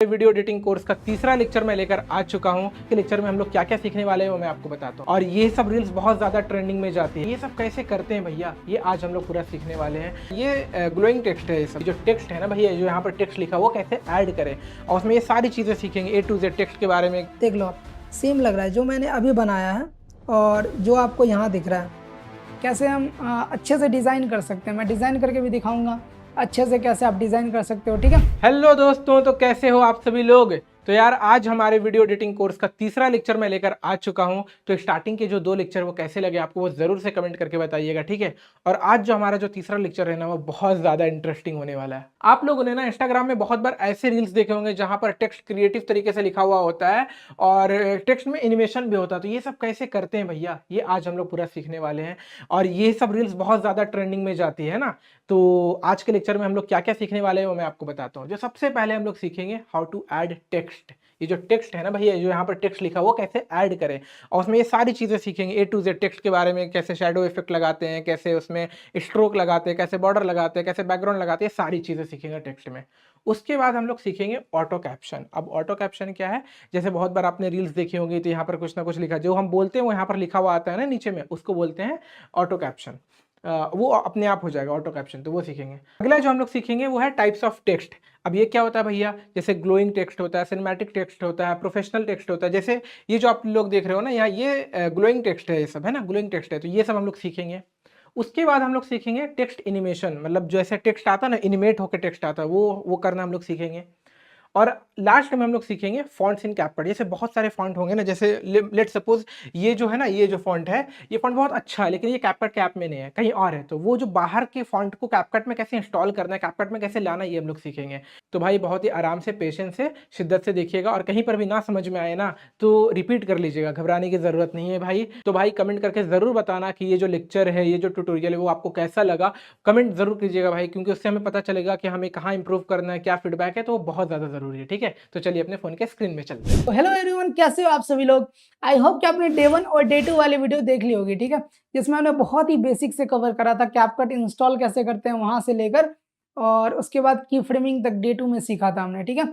Video editing course का तीसरा lecture मैं लेकर आ चुका हूं कि लेक्चर में हम लोग क्या क्या सीखने वाले हैं वो मैं आपको बताता हूं। और ये सब रील्स बहुत ज़्यादा ट्रेंडिंग में जाती है। ये सब कैसे करते हैं भैया, ये आज हम लोग पूरा सीखने वाले हैं। ये ग्लोइंग टेक्स्ट है। ये सब जो टेक्स्ट है ना भैया, जो यहाँ पर टेक्स्ट लिखा वो कैसे ऐड करें, और उसमें ये सारी चीज़ें सीखेंगे A to Z टेक्स्ट के बारे में। देख लो आप, सेम लग रहा है जो मैंने अभी बनाया है और जो आपको यहाँ दिख रहा है। कैसे हम अच्छे से डिज़ाइन कर सकते हैं, मैं डिज़ाइन करके भी दिखाऊंगा अच्छे से कैसे आप डिज़ाइन कर सकते हो। ठीक है, हेलो दोस्तों, तो कैसे हो आप सभी लोग। तो यार आज हमारे वीडियो एडिटिंग कोर्स का तीसरा लेक्चर मैं लेकर आ चुका हूं। तो स्टार्टिंग के जो 2 लेक्चर वो कैसे लगे आपको वो जरूर से कमेंट करके बताइएगा, ठीक है। और आज जो हमारा जो तीसरा लेक्चर है ना वो बहुत ज़्यादा इंटरेस्टिंग होने वाला है। आप लोगों ने ना इंस्टाग्राम में बहुत बार ऐसे रील्स देखे होंगे जहां पर टेक्स्ट क्रिएटिव तरीके से लिखा हुआ होता है और टेक्स्ट में एनिमेशन भी होता है। तो ये सब कैसे करते हैं भैया, ये आज हम लोग पूरा सीखने वाले हैं। और ये सब रील्स बहुत ज़्यादा ट्रेंडिंग में जाती है ना। तो आज के लेक्चर में हम लोग क्या क्या सीखने वाले हैं वो मैं आपको बताता हूँ। जो सबसे पहले हम लोग सीखेंगे हाउ टू ऐड टेक्स्ट। ये जो टेक्स्ट है ना भैया, जो यहाँ पर टेक्स्ट लिखा वो कैसे ऐड करें, और उसमें ये सारी चीज़ें सीखेंगे A to Z टेक्स्ट के बारे में। कैसे शैडो इफेक्ट लगाते हैं, कैसे उसमें स्ट्रोक लगाते हैं, कैसे बॉर्डर लगाते हैं, कैसे बैकग्राउंड लगाते हैं, सारी चीज़ें सीखेंगे टेक्स्ट में। उसके बाद हम लोग सीखेंगे ऑटो कैप्शन। अब ऑटो कैप्शन क्या है, जैसे बहुत बार आपने रील्स देखी होंगी तो यहाँ पर कुछ ना कुछ लिखा, जो हम बोलते हैं वो यहाँ पर लिखा हुआ आता है ना नीचे में, उसको बोलते हैं ऑटो कैप्शन। वो अपने आप हो जाएगा ऑटो कैप्शन, तो वो सीखेंगे। अगला जो हम लोग सीखेंगे वो है टाइप्स ऑफ टेक्स्ट। अब ये क्या होता है भैया, जैसे ग्लोइंग टेक्स्ट होता है, सिनेमैटिक टेक्स्ट होता है, प्रोफेशनल टेक्स्ट होता है। जैसे ये जो आप लोग देख रहे हो ना यहाँ, ये ग्लोइंग टेक्स्ट है, ये सब है ना ग्लोइंग टेक्स्ट है, तो ये सब हम लोग सीखेंगे। उसके बाद हम लोग सीखेंगे टेक्स्ट एनिमेशन, मतलब जैसे टेक्स्ट आता है ना, एनिमेट होकर टेक्स्ट आता है, वो करना हम लोग सीखेंगे। और लास्ट में हम लोग सीखेंगे फॉन्ट्स इन कैपकट। जैसे बहुत सारे फॉन्ट होंगे ना, जैसे लेट सपोज ये जो है ना, ये जो फॉन्ट है, ये फॉन्ट बहुत अच्छा है लेकिन ये कैपकट के ऐप में नहीं है, कहीं और है। तो वो जो बाहर के फॉन्ट को कैपकट में कैसे इंस्टॉल करना है, कैपकट में कैसे लाना है, ये हम लोग सीखेंगे। तो भाई बहुत ही आराम से, पेशेंस से, शिद्दत से देखिएगा, और कहीं पर भी ना समझ में आए ना तो रिपीट कर लीजिएगा, घबराने की जरूरत नहीं है भाई। तो भाई कमेंट करके जरूर बताना कि ये जो लेक्चर है, ये जो ट्यूटोरियल है वो आपको कैसा लगा। कमेंट जरूर कीजिएगा भाई, क्योंकि उससे हमें पता चलेगा कि हमें कहाँ इंप्रूव करना है, क्या फीडबैक है, तो वो बहुत ज़्यादा जरूरी है, ठीक है। तो चलिए अपने फोन के स्क्रीन में चलते हैं। तो हेलो एवरीवन, कैसे हो आप सभी लोग। आई होप कि आपने डे 1 और डे 2 वाले वीडियो देख ली होगी। ठीक है, जिसमें हमने बहुत ही बेसिक से कवर करा था, कैपकट इंस्टॉल कैसे करते हैं वहां से लेकर, और उसके बाद की फ्रेमिंग तक डे 2 में सीखा था हमने। ठीक है,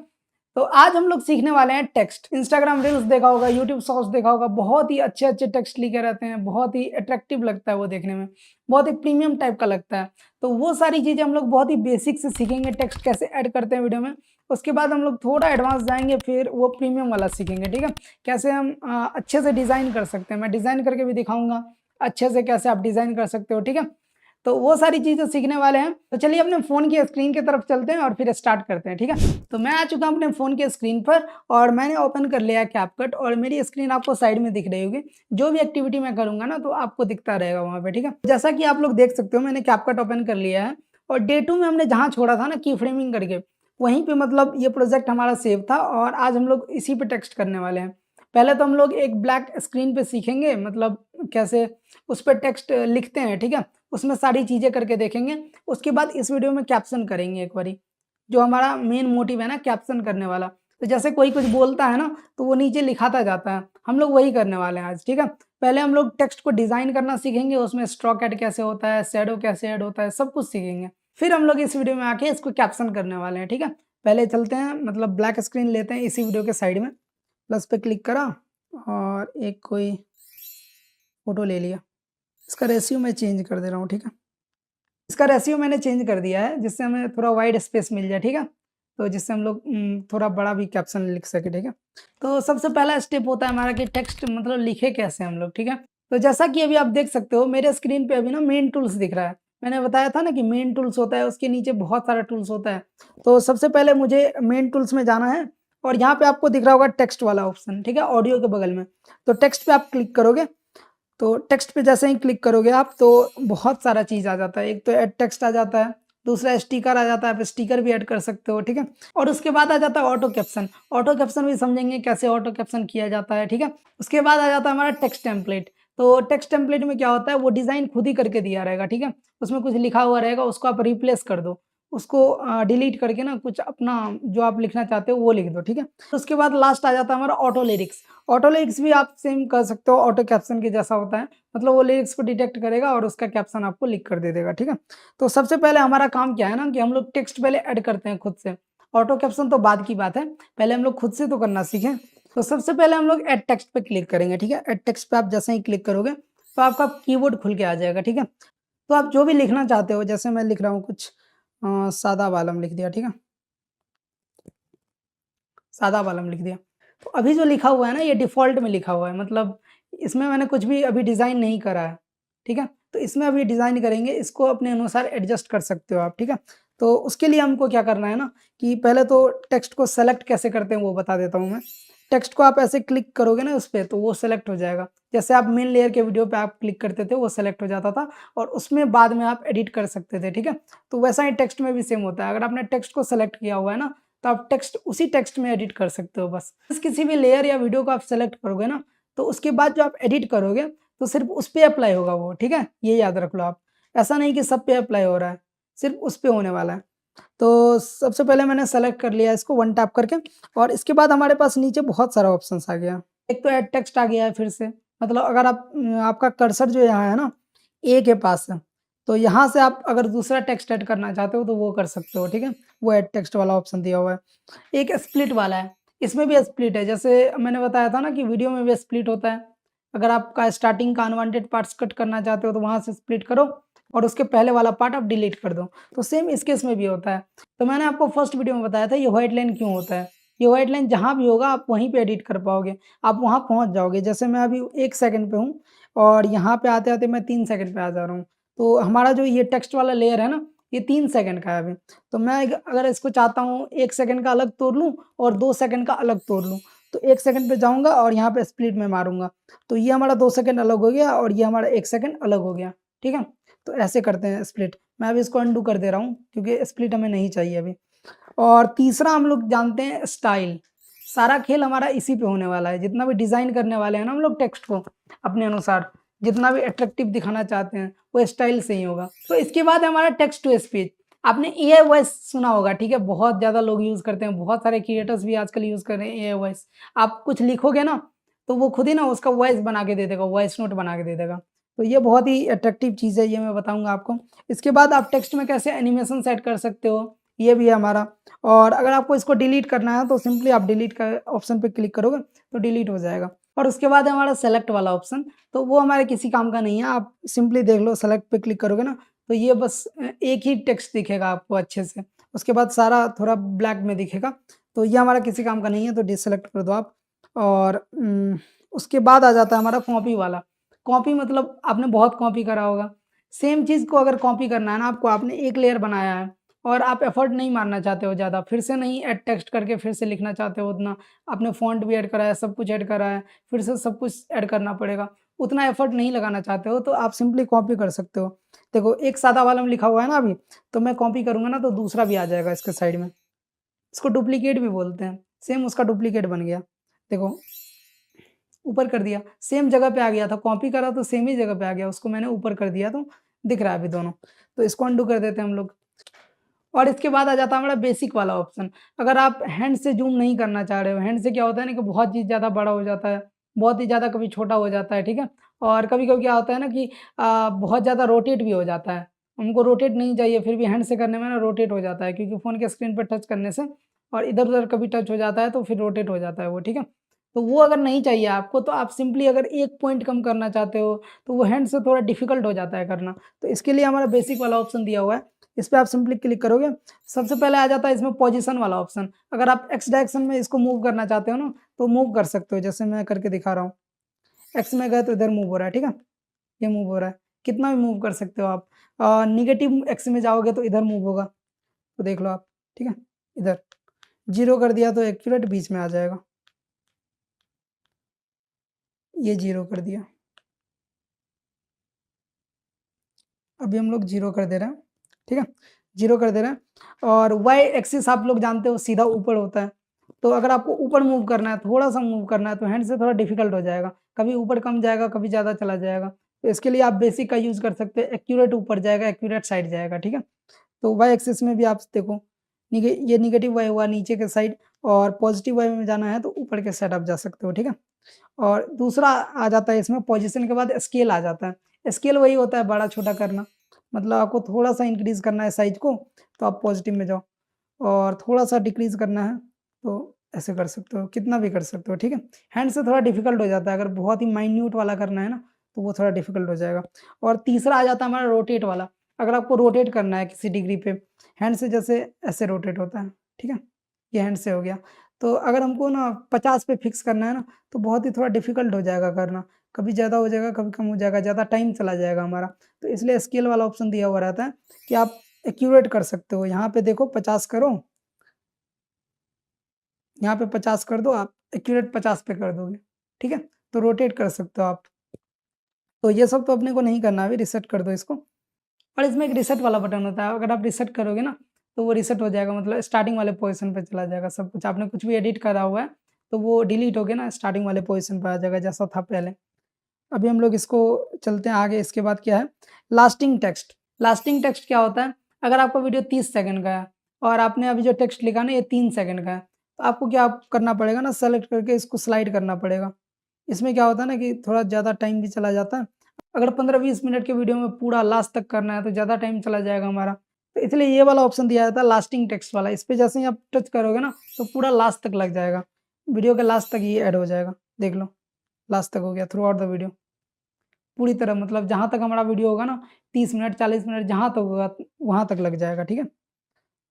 तो आज हम लोग सीखने वाले हैं टेक्स्ट। इंस्टाग्राम रील्स देखा होगा, यूट्यूब शॉर्ट्स देखा होगा, बहुत ही अच्छे अच्छे टेक्स्ट लिखे रहते हैं, बहुत ही अट्रैक्टिव लगता है वो देखने में, बहुत ही प्रीमियम टाइप का लगता है। तो वो सारी चीज़ें हम लोग बहुत ही बेसिक से सीखेंगे, टेक्स्ट कैसे ऐड करते हैं वीडियो में। उसके बाद हम लोग थोड़ा एडवांस जाएंगे, फिर वो प्रीमियम वाला सीखेंगे। ठीक है, कैसे हम अच्छे से डिज़ाइन कर सकते हैं, मैं डिज़ाइन करके भी दिखाऊंगा अच्छे से कैसे आप डिज़ाइन कर सकते हो। ठीक है, तो वो सारी चीज़ें सीखने वाले हैं। तो चलिए अपने फ़ोन की स्क्रीन की तरफ चलते हैं और फिर स्टार्ट करते हैं। ठीक है, तो मैं आ चुका हूँ अपने फ़ोन के स्क्रीन पर और मैंने ओपन कर लिया कैपकट, और मेरी स्क्रीन आपको साइड में दिख रही होगी। जो भी एक्टिविटी मैं करूँगा ना तो आपको दिखता रहेगा वहाँ पे। ठीक है, जैसा कि आप लोग देख सकते हो मैंने कैपकट ओपन कर लिया है, और डे 2 में हमने जहाँ छोड़ा था ना की फ्रेमिंग करके, वहीं पे मतलब ये प्रोजेक्ट हमारा सेव था, और आज हम लोग इसी पे टेक्स्ट करने वाले हैं। पहले तो हम लोग एक ब्लैक स्क्रीन पे सीखेंगे, मतलब कैसे उस पर टेक्स्ट लिखते हैं। ठीक है, उसमें सारी चीज़ें करके देखेंगे। उसके बाद इस वीडियो में कैप्शन करेंगे एक बारी, जो हमारा मेन मोटिव है ना कैप्शन करने वाला। तो जैसे कोई कुछ बोलता है ना तो वो नीचे लिखाता जाता है, हम लोग वही करने वाले हैं आज। ठीक है, पहले हम लोग टेक्स्ट को डिज़ाइन करना सीखेंगे, उसमें स्ट्रोक ऐड कैसे होता है, शैडो कैसे ऐड होता है, सब कुछ सीखेंगे। फिर हम लोग इस वीडियो में आके इसको कैप्शन करने वाले हैं। ठीक है, पहले चलते हैं, मतलब ब्लैक स्क्रीन लेते हैं इसी वीडियो के साइड में, प्लस पे क्लिक करा और एक कोई फोटो ले लिया। इसका रेशियो मैं चेंज कर दे रहा हूँ। ठीक है, इसका रेशियो मैंने चेंज कर दिया है जिससे हमें थोड़ा वाइड स्पेस मिल जाए। ठीक है, तो जिससे हम लोग थोड़ा बड़ा भी कैप्शन लिख सके। ठीक है, तो सबसे पहला स्टेप होता है हमारा कि टेक्स्ट मतलब लिखे कैसे हम लोग। ठीक है, तो जैसा कि अभी आप देख सकते हो मेरे स्क्रीन पे अभी ना मेन टूल्स दिख रहा है। मैंने बताया था ना कि मेन टूल्स होता है, उसके नीचे बहुत सारा टूल्स होता है। तो सबसे पहले मुझे मेन टूल्स में जाना है, और यहाँ पे आपको दिख रहा होगा टेक्स्ट वाला ऑप्शन। ठीक है, ऑडियो के बगल में, तो टेक्स्ट पे आप क्लिक करोगे। तो टेक्स्ट पे जैसे ही क्लिक करोगे आप तो बहुत सारा चीज़ आ जाता है। एक तो ऐड टेक्स्ट आ जाता है, दूसरा स्टिकर आ जाता है, आप स्टिकर भी ऐड कर सकते हो। ठीक है, और उसके बाद आ जाता है ऑटो कैप्शन। ऑटो कैप्शन भी समझेंगे कैसे ऑटो कैप्शन किया जाता है। ठीक है, उसके बाद आ जाता है हमारा टेक्स्ट टेम्पलेट। तो टेक्स्ट टेम्पलेट में क्या होता है, वो डिज़ाइन खुद ही करके दिया रहेगा। ठीक है, उसमें कुछ लिखा हुआ रहेगा, उसको आप रिप्लेस कर दो, उसको डिलीट करके ना कुछ अपना जो आप लिखना चाहते हो वो लिख दो। ठीक है, उसके बाद लास्ट आ जाता है हमारा ऑटो लिरिक्स। ऑटो लिरिक्स भी आप सेम कर सकते हो, ऑटो कैप्शन के जैसा होता है, मतलब वो लिरिक्स को डिटेक्ट करेगा और उसका कैप्शन आपको लिख कर दे देगा। ठीक है, तो सबसे पहले हमारा काम क्या है ना कि हम लोग टेक्स्ट पहले ऐड करते हैं खुद से, ऑटो कैप्शन तो बाद की बात है, पहले हम लोग खुद से तो करना सीखें। तो सबसे पहले हम लोग ऐड टेक्स्ट पे क्लिक करेंगे, ठीक है। ऐड टेक्स्ट पे आप जैसे ही क्लिक करोगे तो आपका कीबोर्ड खुल के आ जाएगा, ठीक है। तो आप जो भी लिखना चाहते हो, जैसे मैं लिख रहा हूँ कुछ सादा वालम लिख दिया, ठीक है। सादा वालम लिख दिया। तो अभी जो लिखा हुआ है ना, ये डिफ़ॉल्ट में लिखा हुआ है, मतलब इसमें मैंने कुछ भी अभी डिज़ाइन नहीं करा है, ठीक है? तो इसमें अभी डिज़ाइन करेंगे, इसको अपने अनुसार एडजस्ट कर सकते हो आप, ठीक है? तो उसके लिए हमको क्या करना है ना, कि पहले तो टेक्स्ट को सेलेक्ट कैसे करते हैं वो बता देता हूँ मैं। टेक्स्ट को आप ऐसे क्लिक करोगे ना उस पे, तो वो सेलेक्ट हो जाएगा। जैसे आप मेन लेयर के वीडियो पे आप क्लिक करते थे, वो सेलेक्ट हो जाता था और उसमें बाद में आप एडिट कर सकते थे, ठीक है? तो वैसा ही टेक्स्ट में भी सेम होता है। अगर आपने टेक्स्ट को सेलेक्ट किया हुआ है ना, तो आप टेक्स्ट उसी टेक्स्ट में एडिट कर सकते हो बस। किसी भी लेयर या वीडियो को आप सेलेक्ट करोगे ना, तो उसके बाद जो आप एडिट करोगे, तो सिर्फ़ उस पे अप्लाई होगा वो, ठीक है? ये याद रख लो आप। ऐसा नहीं कि सब पे अप्लाई हो रहा है, सिर्फ़ उस पे होने वाला है। तो सबसे पहले मैंने सेलेक्ट कर लिया इसको वन टैप करके और इसके बाद हमारे पास नीचे बहुत सारा ऑप्शंस आ गया। एक तो ऐड टेक्स्ट आ गया है फिर से, मतलब अगर आपका कर्सर जो यहाँ है ना, ए के पास है, तो यहाँ से आप अगर दूसरा टेक्स्ट ऐड करना चाहते हो तो वो कर सकते हो, ठीक है? वो ऐड टेक्स्ट वाला ऑप्शन दिया हुआ है। एक स्प्लिट वाला है, इसमें भी स्प्लिट है, जैसे मैंने बताया था ना कि वीडियो में भी स्प्लिट होता है। अगर आपका स्टार्टिंग का अनवांटेड पार्ट्स कट करना चाहते हो तो वहाँ से स्प्लिट करो और उसके पहले वाला पार्ट आप डिलीट कर दो। तो सेम इस केस में भी होता है। तो मैंने आपको फर्स्ट वीडियो में बताया था ये व्हाइट लाइन क्यों होता है। ये व्हाइट लाइन जहाँ भी होगा आप वहीं पे एडिट कर पाओगे, आप वहाँ पहुँच जाओगे। जैसे मैं अभी 1 सेकंड पे हूँ और यहाँ पे आते-आते मैं 3 सेकंड पे आ जा रहा हूँ। तो हमारा जो ये टेक्स्ट वाला लेयर है ना, ये 3 सेकंड का है अभी। तो मैं अगर इसको चाहता हूँ 1 सेकंड का अलग तोड़ लूँ और 2 सेकंड का अलग तोड़ लूँ, तो 1 सेकंड पे जाऊँगा और यहाँ पे स्प्लिट में मारूँगा। तो ये हमारा 2 सेकंड अलग हो गया और ये हमारा 1 सेकंड अलग हो गया, ठीक है? तो ऐसे करते हैं स्प्लिट। मैं अभी इसको अनडू कर दे रहा हूँ क्योंकि स्प्लिट हमें नहीं चाहिए अभी। और तीसरा हम लोग जानते हैं स्टाइल। सारा खेल हमारा इसी पे होने वाला है। जितना भी डिज़ाइन करने वाले हैं ना हम लोग टेक्स्ट को अपने अनुसार, जितना भी अट्रैक्टिव दिखाना चाहते हैं, वो स्टाइल से ही होगा। तो इसके बाद है हमारा टेक्स्ट टू स्पीच। आपने एआई वॉइस सुना होगा, ठीक है? बहुत ज़्यादा लोग यूज़ करते हैं, बहुत सारे क्रिएटर्स भी आजकल यूज़ कर रहे हैं एआई वॉइस। आप कुछ लिखोगे ना, तो वो खुद ही ना उसका वॉइस बना के दे देगा, वॉइस नोट बना के दे देगा। तो ये बहुत ही अट्रैक्टिव चीज़ है, ये मैं बताऊँगा आपको। इसके बाद आप टेक्स्ट में कैसे एनिमेशन सेट कर सकते हो, ये भी है हमारा। और अगर आपको इसको डिलीट करना है तो सिंपली आप डिलीट का ऑप्शन पे क्लिक करोगे तो डिलीट हो जाएगा। और उसके बाद है हमारा सेलेक्ट वाला ऑप्शन, तो वो हमारे किसी काम का नहीं है। आप सिंपली देख लो, सेलेक्ट पे क्लिक करोगे ना तो ये बस एक ही टेक्स्ट दिखेगा आपको अच्छे से। उसके बाद सारा थोड़ा ब्लैक में दिखेगा, तो ये हमारा किसी काम का नहीं है, तो डिससेलेक्ट कर दो आप। और उसके बाद आ जाता है हमारा कॉपी वाला। कॉपी मतलब आपने बहुत कॉपी करा होगा। सेम चीज़ को अगर कॉपी करना है ना आपको, आपने एक लेयर बनाया है और आप एफर्ट नहीं मारना चाहते हो ज़्यादा, फिर से नहीं ऐड टेक्स्ट करके फिर से लिखना चाहते हो उतना, आपने फ़ॉन्ट भी ऐड करा है, सब कुछ ऐड करा है, फिर से सब कुछ ऐड करना पड़ेगा। उतना एफर्ट नहीं लगाना चाहते हो तो आप सिंपली कॉपी कर सकते हो। देखो एक सादा वाला में लिखा हुआ है ना अभी, तो मैं कॉपी करूँगा ना तो दूसरा भी आ जाएगा इसके साइड में। इसको डुप्लीकेट भी बोलते हैं। सेम उसका डुप्लीकेट बन गया। देखो ऊपर कर दिया, सेम जगह पे आ गया था, कॉपी करा तो सेम ही जगह पे आ गया, उसको मैंने ऊपर कर दिया तो दिख रहा है अभी दोनों। तो इसको अनडू कर देते हैं हम लोग। और इसके बाद आ जाता है हमारा बेसिक वाला ऑप्शन। अगर आप हैंड से ज़ूम नहीं करना चाह रहे हो, हैंड से क्या होता है ना कि बहुत चीज़ ज़्यादा बड़ा हो जाता है, बहुत ही ज़्यादा कभी छोटा हो जाता है, ठीक है? और कभी-कभी क्या होता है ना कि बहुत ज़्यादा रोटेट भी हो जाता है। हमको रोटेट नहीं चाहिए, फिर भी हैंड से करने में ना रोटेट हो जाता है क्योंकि फ़ोन के स्क्रीन पे टच करने से और इधर-उधर कभी टच हो जाता है तो फिर रोटेट हो जाता है वो, ठीक है? तो वो अगर नहीं चाहिए आपको तो आप सिंपली अगर 1 पॉइंट कम करना चाहते हो, तो वो हैंड से थोड़ा डिफ़िकल्ट हो जाता है करना। तो इसके लिए हमारा बेसिक वाला ऑप्शन दिया हुआ है। इस पे आप सिंपली क्लिक करोगे, सबसे पहले आ जाता है इसमें पोजीशन वाला ऑप्शन। अगर आप एक्स डायरेक्शन में इसको मूव करना चाहते हो ना, तो मूव कर सकते हो, जैसे मैं करके दिखा रहा हूँ। एक्स में गए तो इधर मूव हो रहा है, ठीक है? ये मूव हो रहा है, कितना भी मूव कर सकते हो आप। नेगेटिव एक्स में जाओगे तो इधर मूव होगा, तो देख लो आप, ठीक है? इधर 0 कर दिया तो एक्यूरेट बीच में आ जाएगा। ये 0 कर दिया। अभी हम लोग 0 कर दे रहे हैं, ठीक है? 0 कर दे रहे हैं और वाई एक्सिस आप लोग जानते हो सीधा ऊपर होता है। तो अगर आपको ऊपर मूव करना है, थोड़ा-सा मूव करना है तो हैंड से थोड़ा डिफ़िकल्ट हो जाएगा। कभी ऊपर कम जाएगा, कभी ज़्यादा चला जाएगा। तो इसके लिए आप बेसिक का यूज़ कर सकते हैं, एक्यूरेट ऊपर जाएगा, एक्यूरेट साइड जाएगा, ठीक है? तो वाई एक्सिस में भी आप देखो, ये नेगेटिव वाई हुआ नीचे के साइड और पॉजिटिव वाई में जाना है तो ऊपर के साइड आप जा सकते हो, ठीक है? और दूसरा आ जाता है इसमें पोजीशन के बाद स्केल आ जाता है। स्केल वही होता है बड़ा-छोटा करना, मतलब आपको थोड़ा-सा इंक्रीज़ करना है साइज़ को, तो आप पॉजिटिव में जाओ और थोड़ा-सा डिक्रीज़ करना है तो ऐसे कर सकते हो, कितना भी कर सकते हो, ठीक है? हैंड से थोड़ा डिफ़िकल्ट हो जाता है, अगर बहुत ही माइन्यूट वाला करना है ना, तो वो थोड़ा डिफ़िकल्ट हो जाएगा। और तीसरा आ जाता है हमारा रोटेट वाला, अगर आपको रोटेट करना है किसी डिग्री पे, हैंड से जैसे ऐसे रोटेट होता है, ठीक है? ये हैंड से हो गया। तो अगर हमको ना 50 पे फिक्स करना है ना, तो बहुत ही थोड़ा डिफ़िकल्ट हो जाएगा करना, कभी ज़्यादा हो जाएगा, कभी कम हो जाएगा, ज़्यादा टाइम चला जाएगा हमारा। तो इसलिए स्केल वाला ऑप्शन दिया हुआ रहता है कि आप एक्यूरेट कर सकते हो। यहाँ पे देखो 50 करो, यहाँ पे 50 कर दो आप, एक्यूरेट 50 पे कर दोगे, ठीक है? तो रोटेट कर सकते हो आप। तो ये सब तो अपने को नहीं करना है अभी, रीसेट कर दो इसको। और इसमें एक रीसेट वाला बटन होता है, अगर आप रीसेट करोगे ना, तो वो रीसेट हो जाएगा, मतलब स्टार्टिंग वाले पोज़ीशन पे चला जाएगा सब कुछ। आपने कुछ भी एडिट करा हुआ है, तो वो डिलीट होके ना स्टार्टिंग वाले पोज़ीशन पे आ जाएगा जैसा था पहले। अभी हम लोग इसको चलते हैं आगे, इसके बाद क्या है, लास्टिंग टेक्स्ट। लास्टिंग टेक्स्ट क्या होता है, अगर आपका वीडियो 30 सेकंड का है और आपने अभी जो टेक्स्ट लिखा ना ये 3 सेकंड का है, तो आपको क्या करना पड़ेगा ना, सेलेक्ट करके इसको स्लाइड करना पड़ेगा। इसमें क्या होता है ना कि थोड़ा ज़्यादा टाइम भी चला जाता है। अगर 15-20 मिनट के वीडियो में पूरा लास्ट तक करना है तो ज़्यादा टाइम चला जाएगा हमारा। तो इसलिए ये वाला ऑप्शन दिया जाता है लास्टिंग टेक्स्ट वाला। इस पे जैसे ही आप टच करोगे ना, तो पूरा लास्ट तक लग जाएगा। वीडियो के लास्ट तक ये ऐड हो जाएगा। देख लो, लास्ट तक हो गया थ्रू आउट द वीडियो। पूरी तरह, मतलब जहाँ तक हमारा वीडियो होगा ना, 30 मिनट 40 मिनट जहाँ तक होगा वहाँ तक लग जाएगा, ठीक है?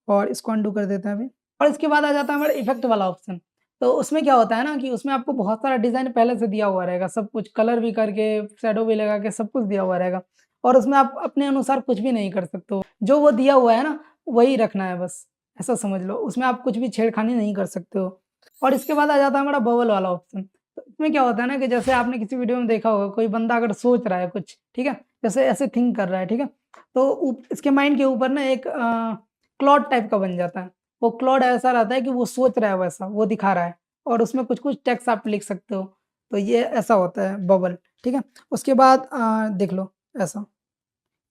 और इसको अंडू कर देते हैं अभी। और इसके बाद आ जाता है हमारा इफ़ेक्ट वाला ऑप्शन। तो उसमें क्या होता है ना कि उसमें आपको बहुत सारा डिज़ाइन पहले से दिया हुआ रहेगा, सब कुछ कलर भी करके, शैडो भी लगा के सब कुछ दिया हुआ रहेगा। और उसमें आप अपने अनुसार कुछ भी नहीं कर सकते हो। जो वो दिया हुआ है ना, वही रखना है बस, ऐसा समझ लो। उसमें आप कुछ भी छेड़खानी नहीं कर सकते हो। और इसके बाद आ जाता है हमारा बबल वाला ऑप्शन। तो इसमें क्या होता है ना कि जैसे आपने किसी वीडियो में देखा होगा, कोई बंदा अगर सोच रहा है कुछ, ठीक है? जैसे ऐसे थिंक कर रहा है, ठीक है? तो इसके माइंड के ऊपर ना एक क्लॉड टाइप का बन जाता है। वो क्लॉड ऐसा रहता है कि वो सोच रहा है वैसा, वो दिखा रहा है और उसमें कुछ-कुछ टेक्स्ट आप लिख सकते हो। तो ये ऐसा होता है बबल, ठीक है? उसके बाद देख लो ऐसा,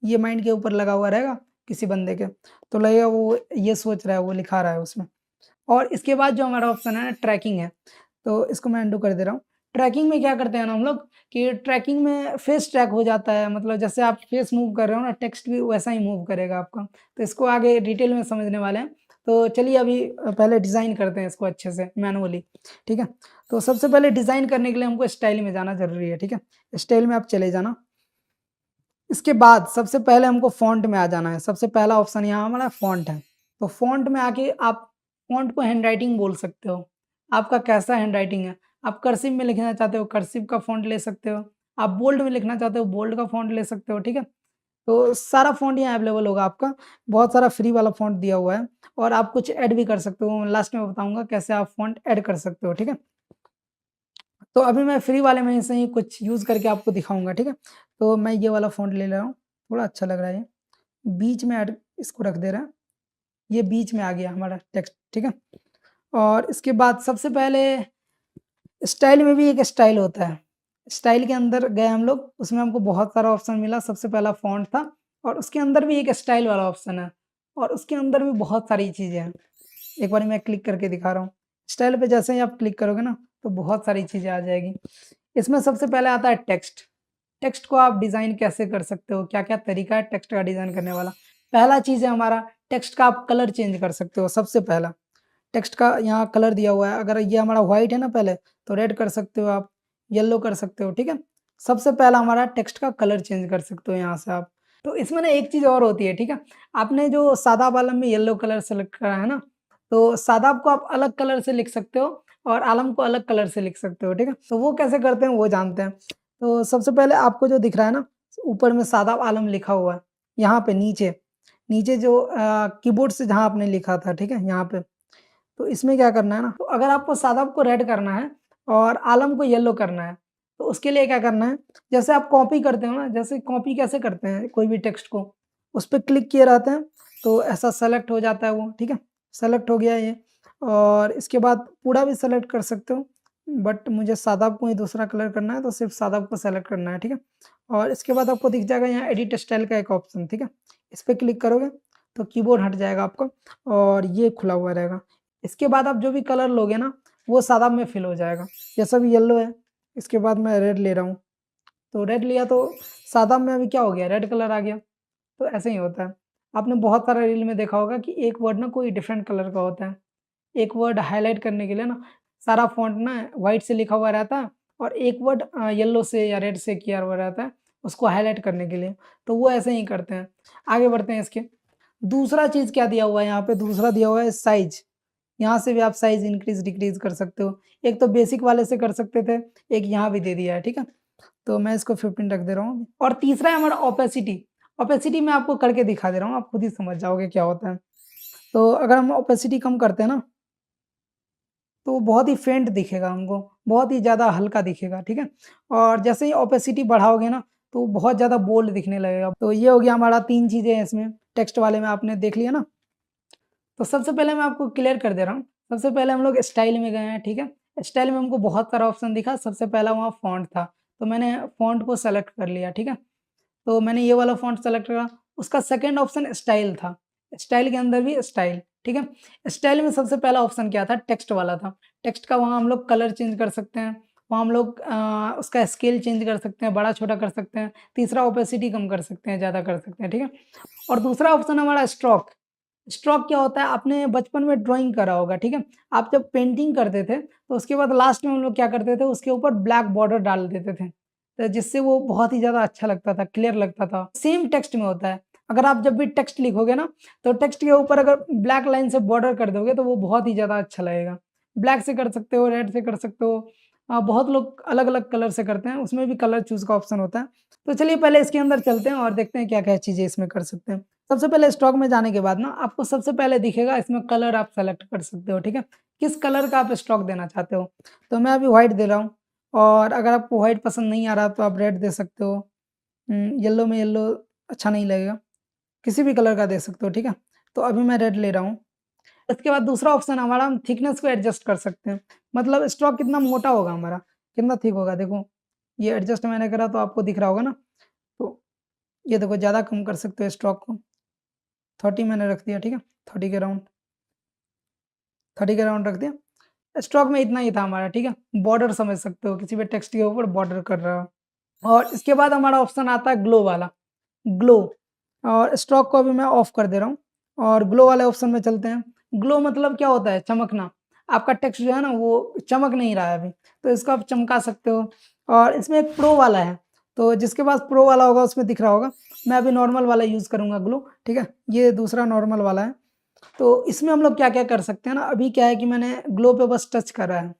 ये माइंड के ऊपर लगा हुआ रहेगा किसी बंदे के, तो लगेगा वो ये सोच रहा है, वो लिखा रहा है उसमें। और इसके बाद जो हमारा ऑप्शन है ना ट्रैकिंग है, तो इसको मैं अनडू कर दे रहा हूँ। ट्रैकिंग में क्या करते हैं ना हम लोग कि ट्रैकिंग में फेस ट्रैक हो जाता है, मतलब जैसे आप फेस मूव कर रहे हो ना, टेक्स्ट भी वैसा ही मूव करेगा आपका। तो इसको आगे डिटेल में समझने वाले हैं। तो चलिए अभी पहले डिज़ाइन करते हैं इसको अच्छे से मैनुअली, ठीक है? तो सबसे पहले डिज़ाइन करने के लिए हमको स्टाइल में जाना ज़रूरी है, ठीक है? स्टाइल में आप चले जाना। इसके बाद सबसे पहले हमको फ़ॉन्ट में आ जाना है। सबसे पहला ऑप्शन यहाँ हमारा फ़ॉन्ट है। तो फ़ॉन्ट में आके आप फ़ॉन्ट को हैंडराइटिंग बोल सकते हो। आपका कैसा हैंडराइटिंग है? आप कर्सिव में लिखना चाहते हो, कर्सिव का फ़ॉन्ट ले सकते हो। आप बोल्ड में लिखना चाहते हो, बोल्ड का फ़ॉन्ट ले सकते हो, ठीक है? तो सारा फ़ॉन्ट यहाँ अवेलेबल होगा आपका। बहुत सारा फ्री वाला फ़ॉन्ट दिया हुआ है और आप कुछ ऐड भी कर सकते हो। लास्ट में बताऊँगा कैसे आप फ़ॉन्ट ऐड कर सकते हो, ठीक है? तो अभी मैं फ्री वाले में से ही कुछ यूज़ करके आपको दिखाऊँगा, ठीक है? तो मैं ये वाला फ़ॉन्ट ले रहा हूँ, थोड़ा अच्छा लग रहा है ये। बीच में ऐड इसको रख दे रहे हैं, ये बीच में आ गया हमारा टेक्स्ट, ठीक है? और इसके बाद सबसे पहले स्टाइल में भी एक स्टाइल होता है। स्टाइल के अंदर गए हम लोग, उसमें हमको बहुत सारा ऑप्शन मिला, सबसे पहला फ़ॉन्ट था और उसके अंदर भी एक स्टाइल वाला ऑप्शन है और उसके अंदर भी बहुत सारी चीज़ें हैं। एक बारी मैं क्लिक करके दिखा रहा हूँ। स्टाइल पे जैसे ही आप क्लिक करोगे ना, तो बहुत सारी चीज़ें आ जाएगी। इसमें सबसे पहले आता है टेक्स्ट। टेक्स्ट को आप डिज़ाइन कैसे कर सकते हो, क्या-क्या तरीका है टेक्स्ट का डिज़ाइन करने वाला। पहला चीज़ है हमारा टेक्स्ट का आप कलर चेंज कर सकते हो सबसे पहला। टेक्स्ट का यहाँ कलर दिया हुआ है, अगर ये हमारा व्हाइट है ना पहले, तो रेड कर सकते हो आप, येलो कर सकते हो, ठीक है? सबसे पहला हमारा टेक्स्ट का कलर चेंज कर सकते हो यहाँ से आप। तो इसमें ना एक चीज़ और होती है, ठीक है? आपने जो सादा वाला में येलो कलर सेलेक्ट करा है ना, तो सादाब को आप अलग कलर से लिख सकते हो और आलम को अलग कलर से लिख सकते हो, ठीक है? तो वो कैसे करते हैं वो जानते हैं। तो सबसे पहले आपको जो दिख रहा है ना, ऊपर में सादाब आलम लिखा हुआ है, यहाँ पे नीचे, नीचे जो कीबोर्ड से जहाँ आपने लिखा था, ठीक है? यहाँ पे। तो इसमें क्या करना है ना, तो अगर आपको सादाब को रेड करना है और आलम को येलो करना है, तो उसके लिए क्या करना है, जैसे आप कॉपी करते हो ना, जैसे कॉपी कैसे करते हैं कोई भी टेक्स्ट को, उस पे क्लिक किए रहते हैं, तो ऐसा सेलेक्ट हो जाता है वो, ठीक है? सेलेक्ट हो गया ये और इसके बाद पूरा भी सेलेक्ट कर सकते हो, बट मुझे सादाब को ही दूसरा कलर करना है, तो सिर्फ सादाब को सेलेक्ट करना है, ठीक है? और इसके बाद आपको दिख जाएगा यहाँ एडिट स्टाइल का एक ऑप्शन, ठीक है? इस पे क्लिक करोगे, तो कीबोर्ड हट जाएगा आपका और ये खुला हुआ रहेगा। इसके बाद आप जो भी कलर लोगे ना, वो सादा में फ़िल हो जाएगा। जैसा अभी येलो है, इसके बाद मैं रेड ले रहा हूँ, तो रेड लिया तो सादा में अभी क्या हो गया, रेड कलर आ गया। तो ऐसे ही होता है। आपने बहुत सारा रील में देखा होगा कि एक वर्ड ना कोई डिफरेंट कलर का होता है। एक वर्ड हाइलाइट करने के लिए ना सारा फ़ॉन्ट ना व्हाइट से लिखा हुआ रहता है और एक वर्ड येलो से या रेड से किया हुआ रहता है, उसको हाइलाइट करने के लिए। तो वो ऐसे ही करते हैं। आगे बढ़ते हैं इसके। दूसरा चीज़ क्या दिया हुआ है यहाँ पे, दूसरा दिया हुआ है साइज़। यहाँ से भी आप साइज़ इंक्रीज़ डिक्रीज़ कर सकते हो। एक तो बेसिक वाले से कर सकते थे, एक यहाँ भी दे दिया है, ठीक है? तो मैं इसको 15 रख दे रहा हूँ और तीसरा है हमारा ओपेसिटी। ओपेसिटी मैं आपको करके दिखा दे रहा हूँ, आप खुद ही समझ जाओगे क्या होता है। तो अगर हम ओपेसिटी कम करते हैं ना, तो वो बहुत ही फेंट दिखेगा हमको, बहुत ही ज़्यादा हल्का दिखेगा, ठीक है? और जैसे ही ओपेसिटी बढ़ाओगे ना, तो वो बहुत ज़्यादा बोल्ड दिखने लगेगा। तो ये हो गया हमारा 3 चीज़ें हैं इसमें, टेक्स्ट वाले में आपने देख लिया ना? तो सबसे पहले मैं आपको क्लियर कर दे रहा हूँ। सबसे पहले हम लोग स्टाइल में गए हैं, ठीक है? स्टाइल में हमको बहुत सारा ऑप्शन दिखा, सबसे पहला वहाँ फ़ॉन्ट था, तो मैंने फ़ॉन्ट को सेलेक्ट कर लिया, ठीक है? तो मैंने ये वाला फ़ॉन्ट सेलेक्ट करा, उसका सेकंड ऑप्शन स्टाइल था, स्टाइल के अंदर भी स्टाइल, ठीक है? स्टाइल में सबसे पहला ऑप्शन क्या था? टेक्स्ट वाला था। टेक्स्ट का वहाँ हम लोग कलर चेंज कर सकते हैं, वहाँ हम लोग उसका स्केल चेंज कर सकते हैं, बड़ा-छोटा कर सकते हैं, तीसरा ओपेसिटी कम कर सकते हैं, ज़्यादा कर सकते हैं, ठीक है? और दूसरा ऑप्शन हमारा स्ट्रोक। स्ट्रोक क्या होता है? आपने बचपन में ड्राइंग करा होगा, ठीक है? आप जब पेंटिंग करते थे, तो उसके बाद लास्ट में हम लोग क्या करते थे, उसके ऊपर ब्लैक बॉर्डर डाल देते थे। तो जिससे वो बहुत ही ज़्यादा अच्छा लगता था, क्लियर लगता था। सेम टेक्स्ट में होता है। अगर आप जब भी टेक्स्ट लिखोगे ना, तो टेक्स्ट के ऊपर अगर ब्लैक लाइन से बॉर्डर कर दोगे, तो वो बहुत ही ज़्यादा अच्छा लगेगा। ब्लैक से कर सकते हो, रेड से कर सकते हो। बहुत लोग अलग-अलग कलर से करते हैं, उसमें भी कलर चूज़ का ऑप्शन होता है। तो चलिए पहले इसके अंदर चलते हैं और देखते हैं क्या-क्या चीज़ें इसमें कर सकते हैं। सबसे पहले स्टॉक में जाने के बाद ना आपको सबसे पहले दिखेगा इसमें कलर आप सेलेक्ट कर सकते हो, ठीक है? किस कलर का आप स्टॉक देना चाहते हो? तो मैं अभी व्हाइट दे रहा हूँ और अगर आपको व्हाइट पसंद नहीं आ रहा तो आप रेड दे सकते हो। येलो में येलो अच्छा नहीं लगेगा, किसी भी कलर का दे सकते हो, ठीक है? तो अभी मैं रेड ले रहा हूँ। इसके बाद दूसरा ऑप्शन हमारा हम थिकनेस को एडजस्ट कर सकते हैं। मतलब स्टॉक कितना मोटा होगा हमारा, कितना थिक होगा देखो, ये एडजस्ट मैंने करा तो आपको दिख रहा होगा ना? तो ये देखो ज़्यादा कम कर सकते हो स्टॉक को। 30 मैंने रख दिया, ठीक है? 30 के अराउंड 30 के अराउंड रख दिया। स्टॉक में इतना ही था हमारा, ठीक है? बॉर्डर समझ सकते हो, किसी भी टेक्स्ट के ऊपर बॉर्डर कर रहा हो। और इसके बाद हमारा ऑप्शन आता है ग्लो वाला, ग्लो और स्टॉक को अभी मैं ऑफ कर दे रहा हूँ और ग्लो वाले ऑप्शन में चलते हैं। ग्लो मतलब क्या होता है? चमकना। आपका टेक्स्ट जो है ना वो चमक नहीं रहा है अभी, तो इसको आप चमका सकते हो और इसमें एक प्रो वाला है, तो जिसके पास प्रो वाला होगा उसमें दिख रहा होगा। मैं अभी नॉर्मल वाला यूज़ करूँगा ग्लो, ठीक है? ये दूसरा नॉर्मल वाला है। तो इसमें हम लोग क्या-क्या कर सकते हैं ना, अभी क्या है कि मैंने ग्लो पे बस टच करा है।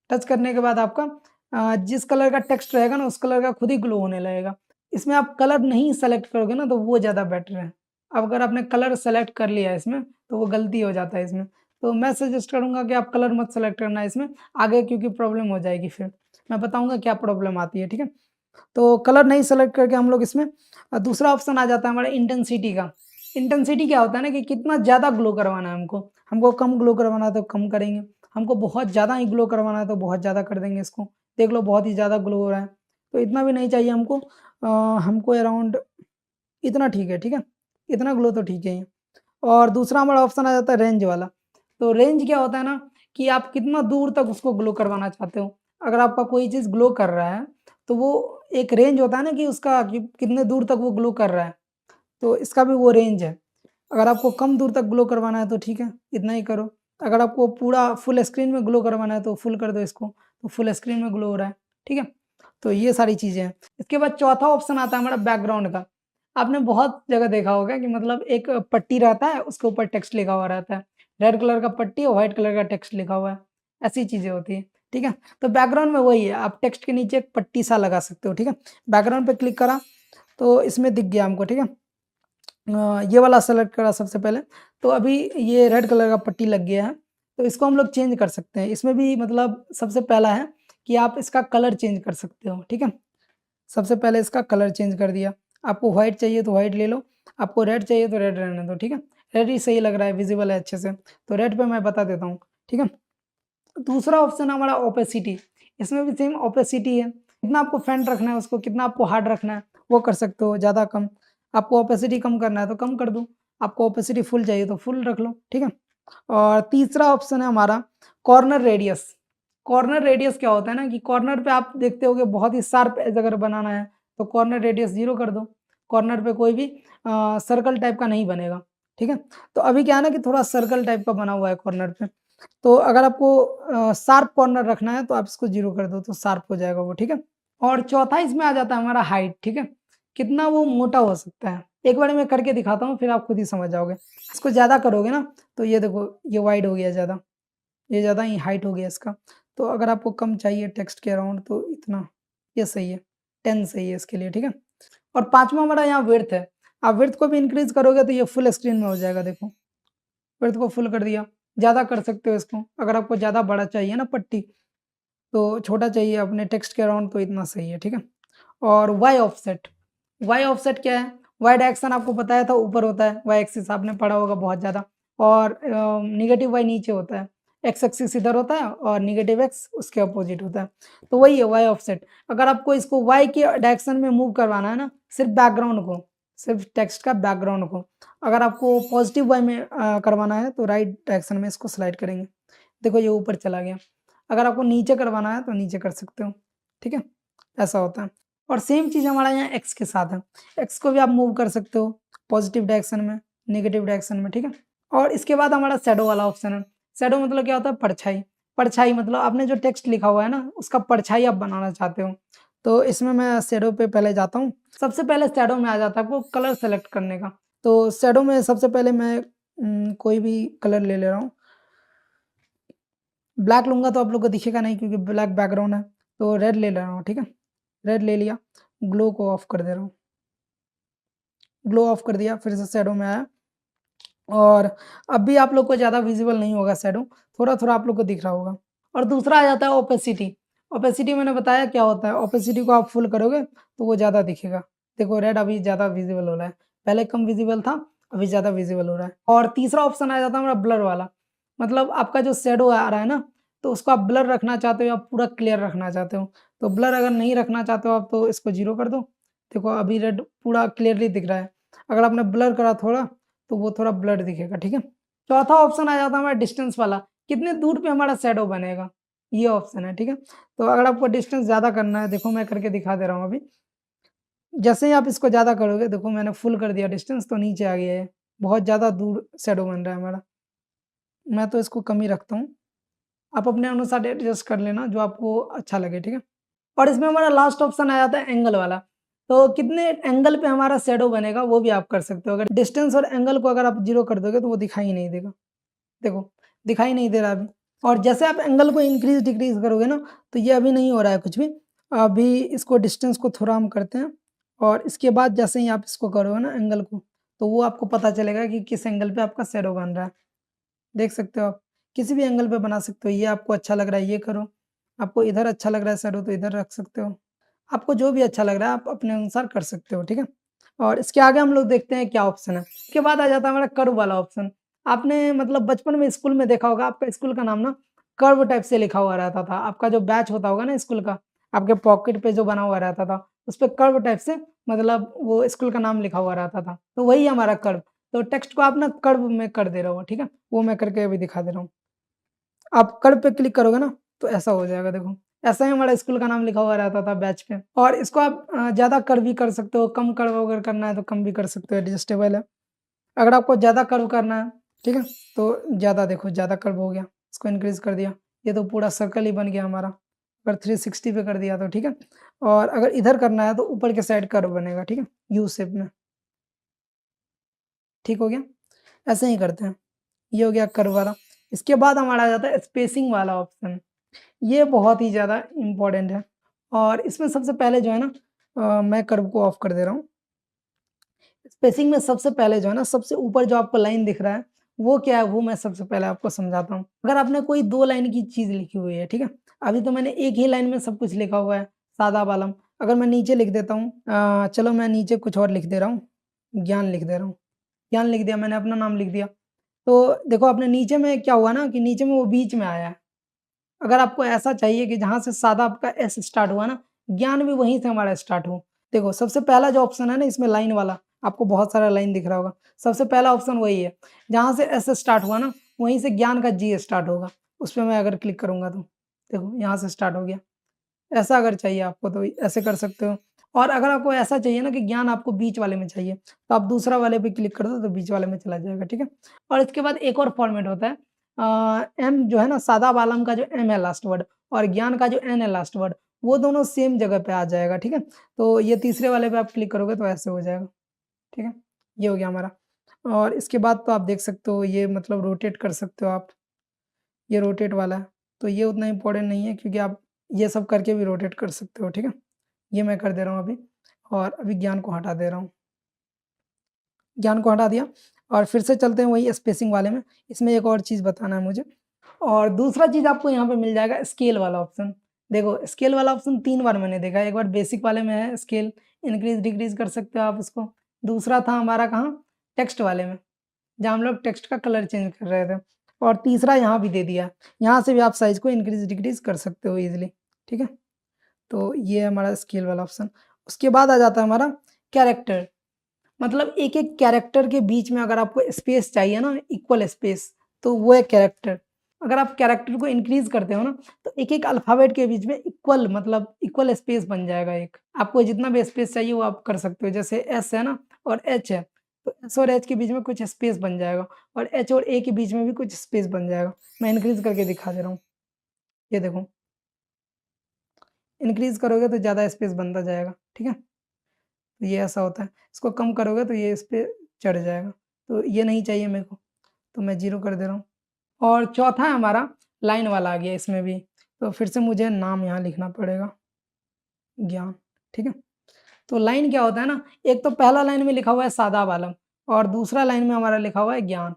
टच करने के बाद आपका जिस कलर का टेक्स्ट रहेगा ना, उस कलर का खुद ही ग्लो होने लगेगा। इसमें आप कलर नहीं सेलेक्ट करोगे ना, तो वो ज़्यादा बेटर है। अब अगर आपने कलर सेलेक्ट कर लिया है इसमें, तो वो गलती हो जाता है इसमें। तो मैं सजेस्ट करूँगा कि आप कलर मत सेलेक्ट करना इसमें, आगे क्योंकि प्रॉब्लम हो जाएगी फिर। मैं बताऊँगा क्या प्रॉब्लम आती है, ठीक है? तो कलर नहीं सेलेक्ट करके हम लोग इसमें दूसरा ऑप्शन आ जाता है हमारा इंटेंसिटी का। इंटेंसिटी क्या होता है ना कि कितना ज़्यादा ग्लो करवाना है हमको। हमको कम ग्लो करवाना है तो कम करेंगे, हमको बहुत ज़्यादा ही ग्लो करवाना है तो बहुत ज़्यादा कर देंगे इसको। देख लो बहुत ही ज़्यादा ग्लो हो रहा है, तो इतना भी नहीं चाहिए हमको। हमको अराउंड इतना ठीक है? इतना ग्लो तो ठीक है ये। और दूसरा हमारा ऑप्शन आ जाता है रेंज वाला। तो रेंज क्या होता है ना कि आप कितना दूर तक उसको ग्लो करवाना चाहते हो। अगर आपका कोई चीज़ ग्लो कर रहा है, तो वो एक रेंज होता है ना कि उसका कि कितने दूर तक वो ग्लो कर रहा है, तो इसका भी वो रेंज है। अगर आपको कम दूर तक ग्लो करवाना है तो ठीक है, इतना ही करो। अगर आपको पूरा फुल स्क्रीन में ग्लो करवाना है तो फुल कर दो इसको, तो फुल स्क्रीन में ग्लो हो रहा है, ठीक है? तो ये सारी चीज़ें हैं। इसके बाद चौथा ऑप्शन आता है हमारा बैकग्राउंड का। आपने बहुत जगह देखा होगा कि मतलब एक पट्टी रहता है, उसके ऊपर टेक्स्ट लिखा हुआ रहता है। रेड कलर का पट्टी और व्हाइट कलर का टेक्स्ट लिखा हुआ है, ऐसी चीज़ें होती हैं, ठीक है? तो बैकग्राउंड में वही है, आप टेक्स्ट के नीचे एक पट्टी सा लगा सकते हो, ठीक है? बैकग्राउंड पे क्लिक करा, तो इसमें दिख गया हमको, ठीक है? ये वाला सेलेक्ट करा सबसे पहले, तो अभी ये रेड कलर का पट्टी लग गया है, तो इसको हम लोग चेंज कर सकते हैं। इसमें भी मतलब सबसे पहला है कि आप इसका कलर चेंज कर सकते हो, ठीक है? सबसे पहले इसका कलर चेंज कर दिया। आपको व्हाइट चाहिए तो व्हाइट ले लो, आपको रेड चाहिए तो रेड रहने दो, ठीक है? रेड ही सही लग रहा है, विज़िबल है अच्छे से, तो रेड पे मैं बता देता हूँ, ठीक है? दूसरा ऑप्शन है हमारा ओपेसिटी, इसमें भी सेम ओपेसिटी है। कितना आपको फेंट रखना है उसको, कितना आपको हार्ड रखना है, वो कर सकते हो, ज़्यादा कम। आपको ओपेसिटी कम करना है तो कम कर दो, आपको ओपेसिटी फुल चाहिए तो फुल रख लो, ठीक है? और तीसरा ऑप्शन है हमारा कॉर्नर रेडियस। कॉर्नर रेडियस क्या होता है ना कि कॉर्नर पे आप देखते होगे बहुत ही शार्प एज अगर बनाना है, तो कॉर्नर रेडियस 0 कर दो। कॉर्नर पे कोई भी सर्कल टाइप का नहीं बनेगा। ठीक है। तो अभी क्या है ना कि थोड़ा सर्कल टाइप का बना हुआ है कॉर्नर पे, तो अगर आपको शार्प कॉर्नर रखना है तो आप इसको 0 कर दो तो शार्प हो जाएगा वो, ठीक है। और चौथा इसमें आ जाता है हमारा हाइट, ठीक है, कितना वो मोटा हो सकता है। एक बार मैं करके दिखाता हूँ, फिर आप खुद ही समझ जाओगे। इसको ज़्यादा करोगे ना तो ये देखो ये वाइड हो गया ज़्यादा, ये ज़्यादा ही हाइट हो गया इसका। तो अगर आपको कम चाहिए टेक्स्ट के अराउंड तो इतना, ये सही है, 10 सही है इसके लिए, ठीक है। और पाँचवा हमारा यहाँ विड्थ है, आप विड्थ को भी इंक्रीज़ करोगे तो ये फुल स्क्रीन में हो जाएगा, देखो। विड्थ को फुल कर दिया, ज़्यादा कर सकते हो इसको, अगर आपको ज़्यादा बड़ा चाहिए ना पट्टी, तो छोटा चाहिए अपने टेक्स्ट के अराउंड तो इतना सही है, ठीक है। और वाई ऑफसेट, वाई ऑफसेट क्या है? वाई डायरेक्शन आपको बताया था ऊपर होता है, वाई एक्सिस आपने पढ़ा होगा बहुत ज़्यादा, और नेगेटिव वाई नीचे होता है, एक्स एक्सिस इधर होता है और नेगेटिव एक्स उसके अपोजिट होता है, तो वही है वाई ऑफसेट। अगर आपको इसको वाई के डायरेक्शन में मूव करवाना है ना, सिर्फ बैकग्राउंड को, सिर्फ टेक्स्ट का बैकग्राउंड को, अगर आपको पॉजिटिव वाई में करवाना है तो राइट डायरेक्शन में इसको स्लाइड करेंगे, देखो ये ऊपर चला गया। अगर आपको नीचे करवाना है तो नीचे कर सकते हो, ठीक है, ऐसा होता है। और सेम चीज़ हमारा यहाँ एक्स के साथ है, एक्स को भी आप मूव कर सकते हो पॉजिटिव डायरेक्शन में, नेगेटिव डायरेक्शन में, ठीक है। और इसके बाद हमारा शैडो वाला ऑप्शन है। शैडो मतलब क्या होता है? परछाई। परछाई मतलब आपने जो टेक्स्ट लिखा हुआ है ना, उसका परछाई आप बनाना चाहते हो, तो इसमें मैं शैडो पे पहले जाता हूँ। सबसे पहले शैडो में आ जाता है आपको कलर सेलेक्ट करने का, तो शैडो में सबसे पहले मैं कोई भी कलर ले ले रहा हूँ। ब्लैक लूँगा तो आप लोग को दिखेगा नहीं क्योंकि ब्लैक बैकग्राउंड है, तो रेड ले रहा हूँ, ठीक है। रेड ले लिया, ग्लो को ऑफ कर दे रहा हूँ, ग्लो ऑफ कर दिया, फिर से शैडो में आया और अब भी आप लोग को ज़्यादा विजिबल नहीं होगा शैडो, थोड़ा-थोड़ा आप लोग को दिख रहा होगा। और दूसरा आ जाता है ओपेसिटी। ओपेसिटी मैंने बताया क्या होता है, ओपेसिटी को आप फुल करोगे तो वो ज़्यादा दिखेगा। देखो रेड अभी ज़्यादा विजिबल हो रहा है, पहले कम विजिबल था, अभी ज़्यादा विजिबल हो रहा है। और तीसरा ऑप्शन आ जाता है हमारा ब्लर वाला, मतलब आपका जो शैडो आ रहा है ना, तो उसको आप ब्लर रखना चाहते हो या पूरा क्लियर रखना चाहते हो। तो ब्लर अगर नहीं रखना चाहते हो आप तो इसको 0 कर दो, देखो अभी रेड पूरा क्लियरली दिख रहा है। अगर आपने ब्लर करा थोड़ा तो वो थोड़ा ब्लर दिखेगा, ठीक है। चौथा ऑप्शन आ जाता है हमारा डिस्टेंस वाला, कितने दूर पे हमारा शैडो बनेगा, ये ऑप्शन है, ठीक है। तो अगर आपको डिस्टेंस ज़्यादा करना है, देखो मैं करके दिखा दे रहा हूँ अभी। जैसे ही आप इसको ज़्यादा करोगे, देखो मैंने फुल कर दिया डिस्टेंस तो नीचे आ गया है, बहुत ज़्यादा दूर शैडो बन रहा है हमारा। मैं तो इसको कम ही रखता हूँ, आप अपने अनुसार एडजस्ट कर लेना जो आपको अच्छा लगे, ठीक है। और इसमें हमारा लास्ट ऑप्शन आ जाता है एंगल वाला, तो कितने एंगल पे हमारा शैडो बनेगा वो भी आप कर सकते हो। अगर डिस्टेंस और एंगल को अगर आप 0 कर दोगे तो वो दिखाई नहीं देगा, देखो दिखाई नहीं दे रहा अभी। और जैसे आप एंगल को इंक्रीज डिक्रीज करोगे ना, तो ये अभी नहीं हो रहा है कुछ भी, अभी इसको डिस्टेंस को थोड़ा हम करते हैं और इसके बाद जैसे ही आप इसको करोगे ना एंगल को, तो वो आपको पता चलेगा कि किस एंगल पे आपका शैडो बन रहा है। देख सकते हो आप, किसी भी एंगल पे बना सकते हो, ये आपको अच्छा लग रहा है ये करो, आपको इधर अच्छा लग रहा है शैडो तो इधर रख सकते हो, आपको जो भी अच्छा लग रहा है आप अपने अनुसार कर सकते हो, ठीक है। और इसके आगे हम लोग देखते हैं क्या ऑप्शन है। इसके बाद आ जाता है हमारा कर्व वाला ऑप्शन। आपने मतलब बचपन में स्कूल में देखा होगा, आपका स्कूल का नाम ना कर्व टाइप से लिखा हुआ रहता था, आपका जो बैच होता होगा ना स्कूल का, आपके पॉकेट पे जो बना हुआ रहता था, उस पे कर्व टाइप से मतलब वो स्कूल का नाम लिखा हुआ रहता था, तो वही हमारा कर्व। तो टेक्स्ट को आप ना कर्व में कर दे रहे हो, ठीक है, वो मैं करके अभी दिखा दे रहा हूँ। आप कर्व पे क्लिक करोगे ना तो ऐसा हो जाएगा, देखो ऐसा ही हमारा स्कूल का नाम लिखा हुआ रहता था बैच पे। और इसको आप ज़्यादा कर्व भी कर सकते हो, कम कर्व अगर करना है तो कम भी कर सकते हो, एडजस्टेबल है। अगर आपको ज़्यादा कर्व करना है, ठीक है, तो ज़्यादा देखो ज़्यादा कर्व हो गया, इसको इंक्रीज़ कर दिया, ये तो पूरा सर्कल ही बन गया हमारा। अगर 360 पे कर दिया तो ठीक है, और अगर इधर करना है तो ऊपर के साइड कर्व बनेगा, ठीक है, यू शेप में। ठीक हो गया? ऐसे ही करते हैं, ये हो गया कर्व वाला। इसके बाद हमारा आ जाता है स्पेसिंग वाला ऑप्शन। ये बहुत ही ज़्यादा इम्पोर्टेंट है और इसमें सबसे पहले जो है ना मैं कर्व को ऑफ कर दे रहा हूँ। स्पेसिंग में सबसे पहले जो है ना, सबसे ऊपर जो आपको लाइन दिख रहा है, वो क्या है वो मैं सबसे पहले आपको समझाता हूँ। अगर आपने कोई 2 लाइन की चीज़ लिखी हुई है, ठीक है? अभी तो मैंने एक ही लाइन में सब कुछ लिखा हुआ है, सादा वाला। अगर मैं नीचे लिख देता हूँ चलो मैं नीचे कुछ और लिख दे रहा हूँ, ज्ञान लिख दे रहा हूँ। ज्ञान लिख दिया मैंने, अपना नाम लिख दिया। तो देखो अपने नीचे में क्या हुआ ना कि नीचे में वो बीच में आया है। अगर आपको ऐसा चाहिए कि जहाँ से सादा आपका एस स्टार्ट हुआ ना, ज्ञान भी वहीं से हमारा स्टार्ट हो। देखो सबसे पहला जो ऑप्शन है ना इसमें लाइन वाला, आपको बहुत सारा लाइन दिख रहा होगा। सबसे पहला ऑप्शन वही है, जहाँ से एस स्टार्ट हुआ ना, वहीं से ज्ञान का जी स्टार्ट होगा। उस पे मैं अगर क्लिक करूँगा तो, देखो यहाँ से स्टार्ट हो गया। ऐसा अगर चाहिए आपको तो ऐसे कर सकते हो। और अगर आपको ऐसा चाहिए ना कि ज्ञान आपको बीच वाले में चाहिए, तो आप दूसरा वाले पे क्लिक कर दो तो बीच वाले में चला जाएगा, ठीक है? और इसके बाद एक और फॉर्मेट होता है एम जो है ना, सादा बालम का जो एम है लास्ट वर्ड और ज्ञान का जो एन है लास्ट वर्ड, वो दोनों सेम जगह पे आ जाएगा, ठीक है? तो ये तीसरे वाले पे आप क्लिक करोगे तो ऐसे हो जाएगा, ठीक है? ये हो गया हमारा। और इसके बाद तो आप देख सकते हो ये मतलब रोटेट कर सकते हो आप, ये रोटेट वाला है, तो ये उतना इम्पोर्टेंट नहीं है क्योंकि आप ये सब करके भी रोटेट कर सकते हो, ठीक है? ये मैं कर दे रहा हूँ अभी और अभी ज्ञान को हटा दे रहा हूँ। ज्ञान को हटा दिया और फिर से चलते हैं वही स्पेसिंग वाले में। इसमें एक और चीज़ बताना है मुझे और दूसरा चीज़ आपको यहाँ पे मिल जाएगा स्केल वाला ऑप्शन। देखो स्केल वाला ऑप्शन 3 बार मैंने देखा है, एक बार बेसिक वाले में है स्केल, इंक्रीज़ डिक्रीज़ कर सकते हो आप उसको। दूसरा था हमारा कहाँ? टेक्स्ट वाले में, जहाँ हम लोग टेक्स्ट का कलर चेंज कर रहे थे और तीसरा यहाँ भी दे दिया है। यहाँ से भी आप साइज़ को इंक्रीज़ डिक्रीज़ कर सकते हो ईज़िली, ठीक है? तो ये है हमारा स्केल वाला ऑप्शन। उसके बाद आ जाता है हमारा कैरेक्टर, मतलब एक-एक कैरेक्टर के बीच में अगर आपको स्पेस चाहिए ना, इक्वल स्पेस, तो वो है कैरेक्टर। अगर आप कैरेक्टर को इंक्रीज़ करते हो ना, तो एक-एक अल्फ़ाबेट के बीच में इक्वल मतलब इक्वल स्पेस बन जाएगा एक। आपको जितना भी स्पेस चाहिए वो आप कर सकते हो। जैसे एस है ना और एच है, तो एस और एच के बीच में कुछ स्पेस बन जाएगा और एच और ए के बीच में भी कुछ स्पेस बन जाएगा। मैं इंक्रीज़ करके दिखा दे रहा हूँ। ये देखो, इंक्रीज़ करोगे तो ज़्यादा स्पेस बनता जाएगा, ठीक है? तो ये ऐसा होता है। इसको कम करोगे तो ये इस पे चढ़ जाएगा। तो ये नहीं चाहिए मेरे को, तो मैं 0 कर दे रहा हूँ। और चौथा है हमारा लाइन वाला आ गया इसमें भी। तो फिर से मुझे नाम यहाँ लिखना पड़ेगा, ज्ञान, ठीक है? तो लाइन क्या होता है ना, एक तो पहला लाइन में लिखा हुआ है सादा बालम और दूसरा लाइन में हमारा लिखा हुआ है ज्ञान।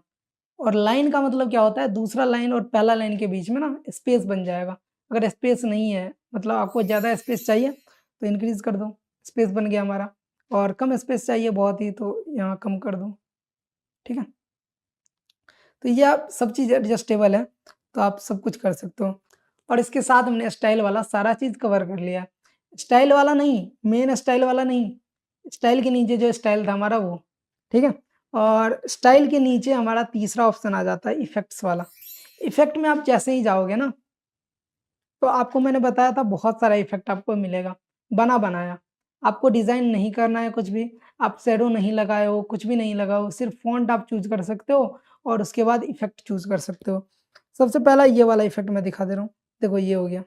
और लाइन का मतलब क्या होता है, दूसरा लाइन और पहला लाइन के बीच में ना स्पेस बन जाएगा। अगर स्पेस नहीं है, मतलब आपको ज़्यादा स्पेस चाहिए तो इंक्रीज़ कर दो, स्पेस बन गया हमारा और कम स्पेस चाहिए बहुत ही तो यहाँ कम कर दो, ठीक है? तो ये आप सब चीज़ एडजस्टेबल है, तो आप सब कुछ कर सकते हो। और इसके साथ हमने स्टाइल वाला सारा चीज़ कवर कर लिया है। स्टाइल वाला नहीं, मेन स्टाइल वाला नहीं, स्टाइल के नीचे जो स्टाइल था हमारा वो, ठीक है? और स्टाइल के नीचे हमारा तीसरा ऑप्शन आ जाता है इफ़ेक्ट्स वाला। इफ़ेक्ट में आप जैसे ही जाओगे ना, तो आपको मैंने बताया था बहुत सारा इफ़ेक्ट आपको मिलेगा, बना-बनाया। आपको डिज़ाइन नहीं करना है कुछ भी, आप शैडो नहीं लगाए हो, कुछ भी नहीं लगा हो, सिर्फ़ फ़ॉन्ट आप चूज़ कर सकते हो और उसके बाद इफ़ेक्ट चूज़ कर सकते हो। सबसे पहला ये वाला इफ़ेक्ट मैं दिखा दे रहा हूँ। देखो ये हो गया।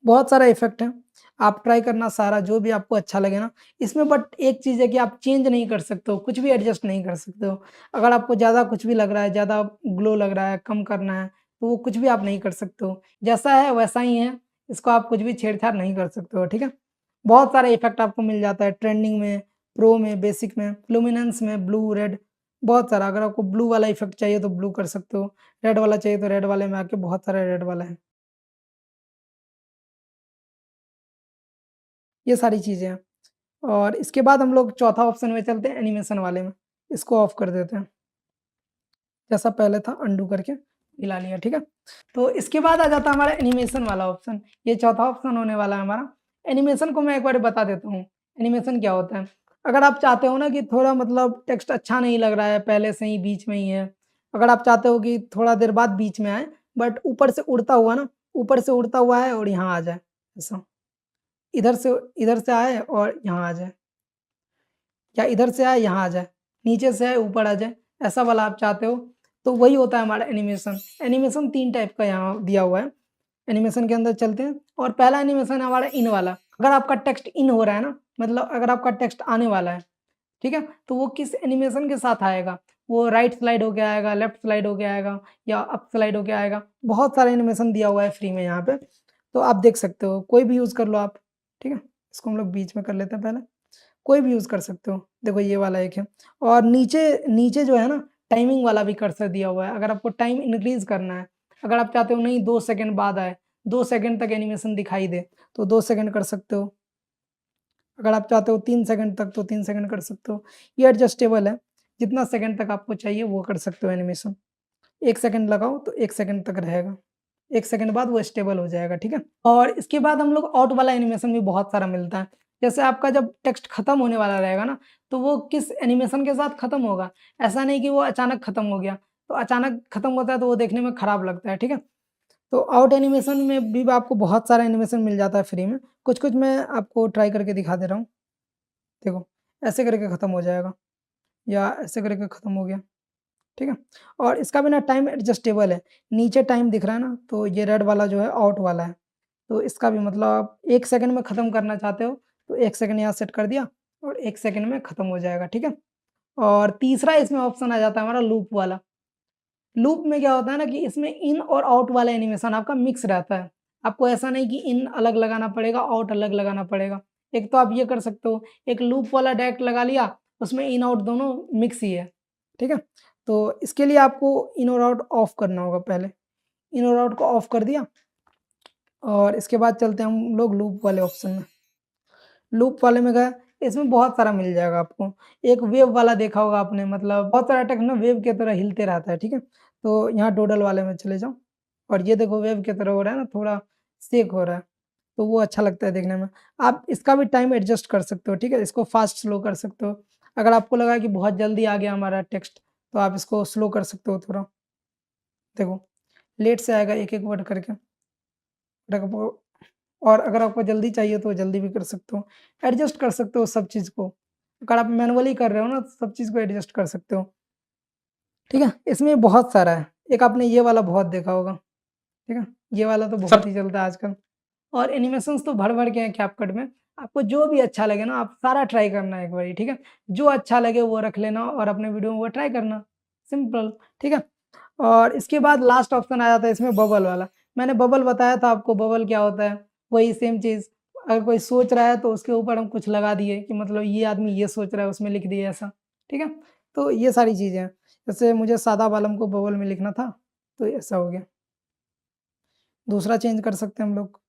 बहुत सारा इफ़ेक्ट है, आप ट्राई करना सारा जो भी आपको अच्छा लगे ना। इसमें बट एक चीज़ है कि आप चेंज नहीं कर सकते हो, कुछ भी एडजस्ट नहीं कर सकते हो। अगर आपको ज़्यादा कुछ भी लग रहा है, ज़्यादा ग्लो लग रहा है, कम करना है, तो वो कुछ भी आप नहीं कर सकते हो। जैसा है वैसा ही है, इसको आप कुछ भी छेड़-छाड़ नहीं कर सकते हो, ठीक है? बहुत सारे इफ़ेक्ट आपको मिल जाता है ट्रेंडिंग में, प्रो में, बेसिक में, लुमिनेंस में, ब्लू, रेड बहुत सारा। अगर आपको ब्लू वाला इफ़ेक्ट चाहिए तो ब्लू कर सकते हो, रेड वाला चाहिए तो रेड वाले में आके बहुत सारे रेड वाला है। ये सारी चीज़ें हैं। और इसके बाद हम लोग चौथा ऑप्शन में चलते हैं एनिमेशन वाले में। इसको ऑफ कर देते हैं। जैसा पहले था अनडू करके हिला लिया, ठीक है? तो इसके बाद आ जाता है हमारा एनिमेशन वाला ऑप्शन। ये चौथा ऑप्शन होने वाला है हमारा। एनिमेशन को मैं एक बार बता देता हूँ। एनिमेशन क्या होता है? अगर आप चाहते हो ना कि थोड़ा मतलब टेक्स्ट अच्छा नहीं लग रहा है, पहले से ही बीच में ही है। अगर आप चाहते हो कि थोड़ा देर बाद बीच में आए, बट ऊपर से उड़ता हुआ है और यहाँ आ जाए, ऐसा। इधर से आए और यहाँ आ जाए। या इधर से आए यहाँ आ जाए, नीचे से आए ऊपर आ जाए, ऐसा वाला आप चाहते हो, तो वही होता है हमारा एनिमेशन। एनिमेशन 3 टाइप का यहाँ दिया हुआ है। एनिमेशन के अंदर चलते हैं और पहला एनिमेशन है हमारा इन वाला। अगर आपका टेक्स्ट इन हो रहा है ना, मतलब अगर आपका टेक्स्ट आने वाला है, ठीक है? तो वो किस एनिमेशन के साथ आएगा? वो राइट स्लाइड होके आएगा, लेफ्ट स्लाइड होके आएगा या अप स्लाइड होके आएगा। बहुत सारा एनिमेशन दिया हुआ है फ्री में यहाँ पे, तो आप देख सकते हो, कोई भी यूज़ कर लो आप, ठीक है? इसको हम लोग बीच में कर लेते हैं पहले। कोई भी यूज़ कर सकते हो। देखो ये वाला एक है और नीचे नीचे जो है ना टाइमिंग वाला भी कर्सर दिया हुआ है। अगर आपको टाइम इंक्रीज़ करना है, अगर आप चाहते हो नहीं 2 सेकंड बाद आए, 2 सेकंड तक एनिमेशन दिखाई दे, तो 2 सेकंड कर सकते हो। अगर आप चाहते हो 3 सेकंड तक तो 3 सेकंड कर सकते हो। ये एडजस्टेबल है, जितना सेकंड तक आपको चाहिए वो कर सकते हो एनिमेशन। 1 सेकंड लगाओ तो 1 सेकंड तक रहेगा। 1 सेकंड बाद वो स्टेबल हो जाएगा, ठीक है? और इसके बाद हम लोग आउट वाला एनिमेशन भी बहुत सारा मिलता है। जैसे आपका जब टेक्स्ट खत्म होने वाला रहेगा ना, तो वो किस एनिमेशन के साथ खत्म होगा? ऐसा नहीं कि वो अचानक खत्म हो गया। तो अचानक खत्म होता है तो वो देखने में खराब लगता है, ठीक है? तो आउट एनिमेशन में भी आपको बहुत सारा एनिमेशन मिल जाता है फ्री में। कुछ-कुछ मैं आपको ट्राई करके दिखा दे रहा हूँ। देखो, ऐसे करके ख़त्म हो जाएगा या ऐसे करके ख़त्म हो गया, ठीक है? और इसका भी ना टाइम एडजस्टेबल है। नीचे टाइम दिख रहा है ना, तो ये रेड वाला जो है आउट वाला है। तो इसका भी मतलब आप 1 सेकंड में ख़त्म करना चाहते हो, तो 1 सेकंड यहाँ सेट कर दिया और 1 सेकंड में ख़त्म हो जाएगा, ठीक है? और तीसरा इसमें ऑप्शन आ जाता है हमारा लूप वाला। लूप में क्या होता है ना कि इसमें इन और आउट वाला एनिमेशन आपका मिक्स रहता है। आपको ऐसा नहीं कि इन अलग लगाना पड़ेगा, आउट अलग लगाना पड़ेगा। एक तो आप ये कर सकते हो, एक लूप वाला डायरेक्ट लगा लिया, उसमें इन आउट दोनों मिक्स ही है, ठीक है? तो इसके लिए आपको इन और आउट ऑफ करना होगा पहले। इन और आउट को ऑफ कर दिया और इसके बाद चलते हैं हम लोग लूप वाले ऑप्शन में। लूप वाले में गए, इसमें बहुत सारा मिल जाएगा आपको। एक वेव वाला देखा होगा आपने, मतलब बहुत सारा टेक्स्ट ना वेव की तरह हिलते रहता है, ठीक है? तो यहाँ डोडल वाले में चले जाओ और ये देखो वेव की तरह हो रहा है ना, थोड़ा शेक हो रहा है, तो वो अच्छा लगता है देखने में। आप इसका भी टाइम एडजस्ट कर सकते हो, ठीक है? इसको फास्ट स्लो कर सकते हो। अगर आपको लगा कि बहुत जल्दी आ गया हमारा टेक्स्ट, तो आप इसको स्लो कर सकते हो थोड़ा। देखो, लेट से आएगा एक-एक वर्ड करके। रखबो और अगर आपको जल्दी चाहिए तो जल्दी भी कर सकते हो। एडजस्ट कर सकते हो सब चीज़ को। अगर आप मैनुअली कर रहे हो ना, तो सब चीज़ को एडजस्ट कर सकते हो। ठीक है? इसमें बहुत सारा है। एक आपने ये वाला बहुत देखा होगा, ठीक है? ये वाला तो बहुत सब ही चलता है आजकल और एनिमेशंस तो भर-भर के हैं कैपकट में। आपको जो भी अच्छा लगे ना, आप सारा ट्राई करना एक बारी, ठीक है? जो अच्छा लगे वो रख लेना और अपने वीडियो में वो ट्राई करना, सिंपल, ठीक है? और इसके बाद लास्ट ऑप्शन आ जाता है इसमें बबल वाला। मैंने बबल बताया था आपको, बबल क्या होता है? वही सेम चीज़, अगर कोई सोच रहा है तो उसके ऊपर हम कुछ लगा दिए कि मतलब ये आदमी ये सोच रहा है, उसमें लिख दिए ऐसा, ठीक है? तो ये सारी चीज़ें हैं। जैसे मुझे सादा बालम को बबल में लिखना था, तो ऐसा हो गया। दूसरा चेंज कर सकते हैं हम लोग।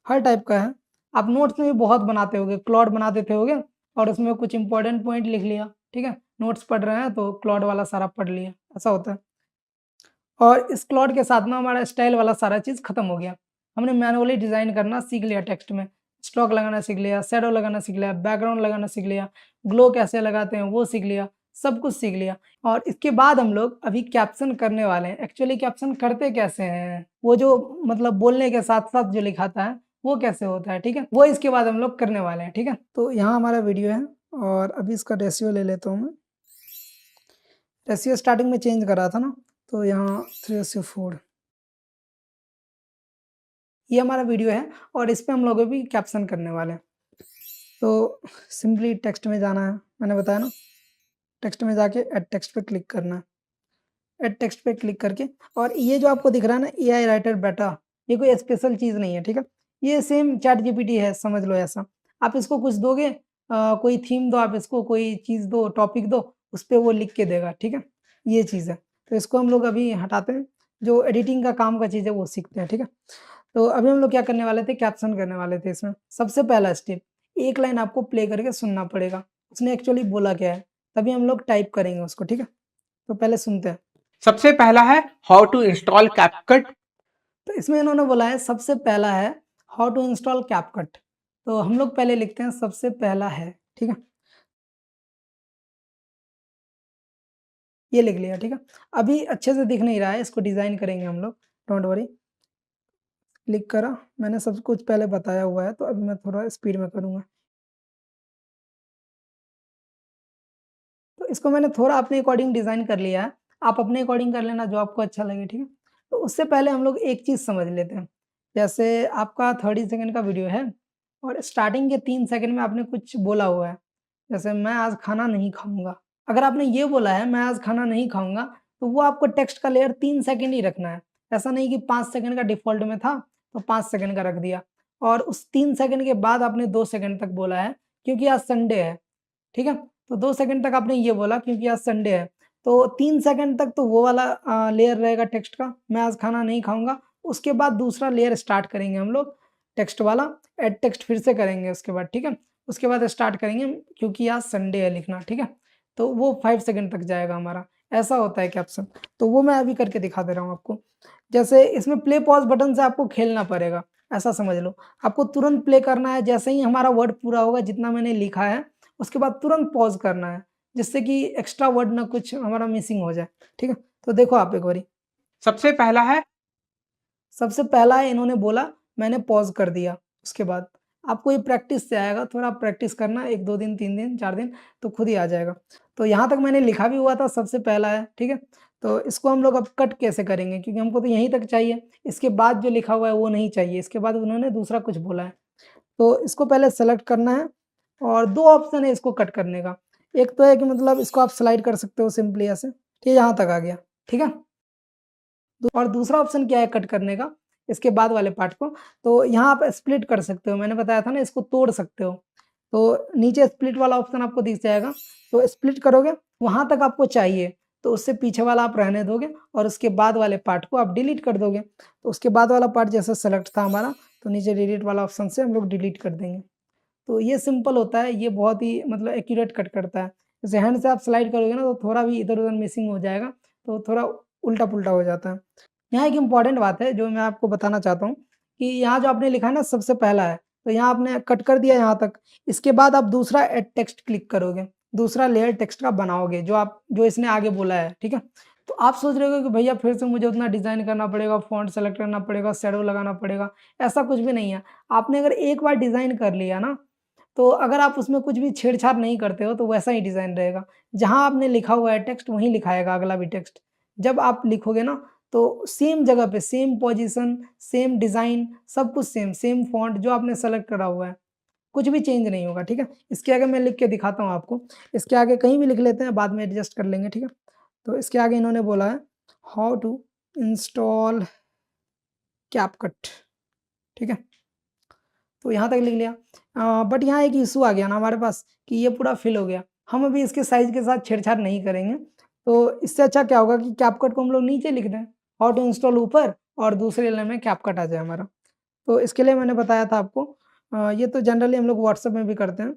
हर टाइप का है। आप नोट्स में भी बहुत बनाते होगे, क्लॉड बना देते होगे और उसमें कुछ इंपॉर्टेंट पॉइंट लिख लिया, ठीक है? नोट्स पढ़ रहे हैं तो क्लॉड वाला सारा पढ़ लिया, ऐसा होता है। और इस क्लॉड के साथ ना हमारा स्टाइल वाला सारा चीज़ खत्म हो गया। हमने मैनुअली डिज़ाइन करना सीख लिया टेक्स्ट में, स्ट्रोक लगाना सीख लिया, शैडो लगाना सीख लिया, बैकग्राउंड लगाना सीख लिया, ग्लो कैसे लगाते हैं वो सीख लिया, सब कुछ सीख लिया। और इसके बाद हम लोग अभी कैप्शन करने वाले हैं। एक्चुअली कैप्शन करते कैसे हैं? वो जो मतलब बोलने के साथ-साथ जो लिखाता है, वो कैसे होता है, ठीक है? वो इसके बाद हम लोग करने वाले हैं, ठीक है? तो यहाँ हमारा वीडियो है और अभी इसका रेशियो ले लेता हूँ मैं। रेशियो स्टार्टिंग में चेंज करा था ना, तो यहाँ 3:4। ये हमारा वीडियो है और इस पे हम लोग अभी कैप्शन करने वाले हैं। तो सिंपली टेक्स्ट में जाना है, मैंने बताया ना, टेक्स्ट में जाके ऐड टेक्स्ट पे क्लिक करना है। ऐड टेक्स्ट पे क्लिक करके और ये जो आपको दिख रहा है ना एआई राइटर बेटा, ये कोई स्पेशल चीज़ नहीं है, ठीक है? ये सेम चैट जीपीटी है, समझ लो ऐसा। आप इसको कुछ दोगे, कोई थीम दो, आप इसको कोई चीज़ दो, टॉपिक दो, उस पे वो लिख के देगा, ठीक है? ये चीज़ है। तो इसको हम लोग अभी हटाते हैं, जो एडिटिंग का काम का चीज़ है वो सीखते हैं, ठीक है? तो अभी हम लोग क्या करने वाले थे, कैप्शन करने वाले थे इसमें। सबसे पहला स्टेप, एक लाइन आपको प्ले करके सुनना पड़ेगा, उसने एक्चुअली बोला क्या है, तभी हम लोग टाइप करेंगे उसको, ठीक है? तो पहले सुनते हैं। सबसे पहला है हाउ टू इंस्टॉल कैपकट। तो इसमें इन्होंने बोला है सबसे पहला है हाउ टू इंस्टॉल कैपकट। तो हम लोग पहले लिखते हैं सबसे पहला है, ठीक है? ये लिख लिया, ठीक है? अभी अच्छे से दिख नहीं रहा है, इसको डिज़ाइन करेंगे हम लोग, डोंट वरी। क्लिक करा, मैंने सब कुछ पहले बताया हुआ है, तो अभी मैं थोड़ा स्पीड में करूँगा। तो इसको मैंने थोड़ा अपने अकॉर्डिंग डिज़ाइन कर लिया है। आप अपने अकॉर्डिंग कर लेना जो आपको अच्छा लगे, ठीक है? तो उससे पहले हम लोग एक चीज़ समझ लेते हैं। जैसे आपका 30 सेकंड का वीडियो है और स्टार्टिंग के 3 सेकंड में आपने कुछ बोला हुआ है। जैसे मैं आज खाना नहीं खाऊँगा। अगर आपने ये बोला है मैं आज खाना नहीं खाऊँगा, तो वो आपको टेक्स्ट का लेयर 3 सेकंड ही रखना है। ऐसा नहीं कि 5 सेकंड का डिफ़ॉल्ट में था, तो 5 सेकंड का रख दिया और उस 3 सेकंड के बाद आपने 2 सेकंड तक बोला है, क्योंकि आज संडे है, ठीक है? तो 2 सेकंड तक आपने ये बोला क्योंकि आज संडे है। तो 3 सेकंड तक तो वो वाला लेयर रहेगा टेक्स्ट का, मैं आज खाना नहीं खाऊँगा। उसके बाद दूसरा लेयर स्टार्ट करेंगे हम लोग टेक्स्ट वाला, ऐड टेक्स्ट फिर से करेंगे उसके बाद, ठीक है? उसके बाद स्टार्ट करेंगे क्योंकि आज संडे है लिखना, ठीक है? तो वो 5 सेकंड तक जाएगा हमारा, ऐसा होता है कैप्शन। तो वो मैं अभी करके दिखा दे रहा हूँ आपको। जैसे इसमें प्ले पॉज़ बटन से आपको खेलना पड़ेगा, ऐसा समझ लो। आपको तुरंत प्ले करना है, जैसे ही हमारा वर्ड पूरा होगा जितना मैंने लिखा है, उसके बाद तुरंत पॉज़ करना है, जिससे कि एक्स्ट्रा वर्ड ना कुछ हमारा मिसिंग हो जाए, ठीक है? तो देखो आप एक बारी। सबसे पहला है सबसे पहला है इन्होंने बोला, मैंने पॉज़ कर दिया। उसके बाद आपको ये प्रैक्टिस से आएगा, थोड़ा आप प्रैक्टिस करना 1-2 दिन, 3 दिन, 4 दिन तो खुद ही आ जाएगा। तो यहाँ तक मैंने लिखा भी हुआ था सबसे पहला है, ठीक है? तो इसको हम लोग अब कट कैसे करेंगे क्योंकि हमको तो यहीं तक चाहिए, इसके बाद जो लिखा हुआ है वो नहीं चाहिए, इसके बाद उन्होंने दूसरा कुछ बोला है। तो इसको पहले सेलेक्ट करना है और 2 ऑप्शन है इसको कट करने का। एक तो है कि मतलब इसको आप स्लाइड कर सकते हो सिंपली ऐसे, ये यहाँ तक आ गया, ठीक है? और दूसरा ऑप्शन क्या है कट करने का, इसके बाद वाले पार्ट को, तो यहाँ आप स्प्लिट कर सकते हो, मैंने बताया था ना इसको तोड़ सकते हो। तो नीचे स्प्लिट वाला ऑप्शन आपको दिख जाएगा, तो स्प्लिट करोगे, वहाँ तक आपको चाहिए, तो उससे पीछे वाला आप रहने दोगे और उसके बाद वाले पार्ट को आप डिलीट कर दोगे। तो उसके बाद वाला पार्ट जैसे सेलेक्ट था हमारा, तो नीचे डिलीट वाला ऑप्शन से हम लोग डिलीट कर देंगे। तो ये सिंपल होता है, ये बहुत ही मतलब एक्यूरेट कट करता है। जैसे हैंड से आप स्लाइड करोगे ना तो थोड़ा भी इधर-उधर मिसिंग हो जाएगा, तो थोड़ा उल्टा-पुल्टा हो जाता है। यहाँ एक इम्पॉर्टेंट बात है जो मैं आपको बताना चाहता हूँ कि यहाँ जो आपने लिखा है ना सबसे पहला है, तो यहाँ आपने कट कर दिया यहाँ तक। इसके बाद आप दूसरा एड टेक्स्ट क्लिक करोगे, दूसरा लेयर टेक्स्ट का बनाओगे जो इसने आगे बोला है, ठीक है? तो आप सोच रहे हो कि भैया फिर से मुझे उतना डिज़ाइन करना पड़ेगा, फ़ॉन्ट सेलेक्ट करना पड़ेगा, शैडो लगाना पड़ेगा, ऐसा कुछ भी नहीं है। आपने अगर एक बार डिज़ाइन कर लिया ना, तो अगर आप उसमें कुछ भी छेड़-छाड़ नहीं करते हो तो वैसा ही डिज़ाइन रहेगा। जहाँ आपने लिखा हुआ है टेक्स्ट वहीं लिखाएगा अगला भी टेक्स्ट। जब आप लिखोगे ना तो सेम जगह पे, सेम पोज़ीशन, सेम डिज़ाइन, सब कुछ सेम, सेम फ़ॉन्ट जो आपने सेलेक्ट करा हुआ है, कुछ भी चेंज नहीं होगा, ठीक है? इसके आगे मैं लिख के दिखाता हूँ आपको। इसके आगे कहीं भी लिख लेते हैं, बाद में एडजस्ट कर लेंगे, ठीक है? तो इसके आगे इन्होंने बोला है, हाउ टू इंस्टॉल कैपकट, ठीक है? तो यहाँ तक लिख लिया। बट यहाँ एक इश्यू आ गया ना हमारे पास कि ये पूरा फिल हो गया। हम अभी इसके साइज़ के साथ छेड़छाड़ नहीं करेंगे। तो इससे अच्छा क्या होगा कि कैपकट को हम लोग नीचे लिख दें, हाउ टू इंस्टॉल ऊपर और दूसरे लाइन में कैपकट आ जाए हमारा। तो इसके लिए मैंने बताया था आपको, ये तो जनरली हम लोग व्हाट्सएप में भी करते हैं।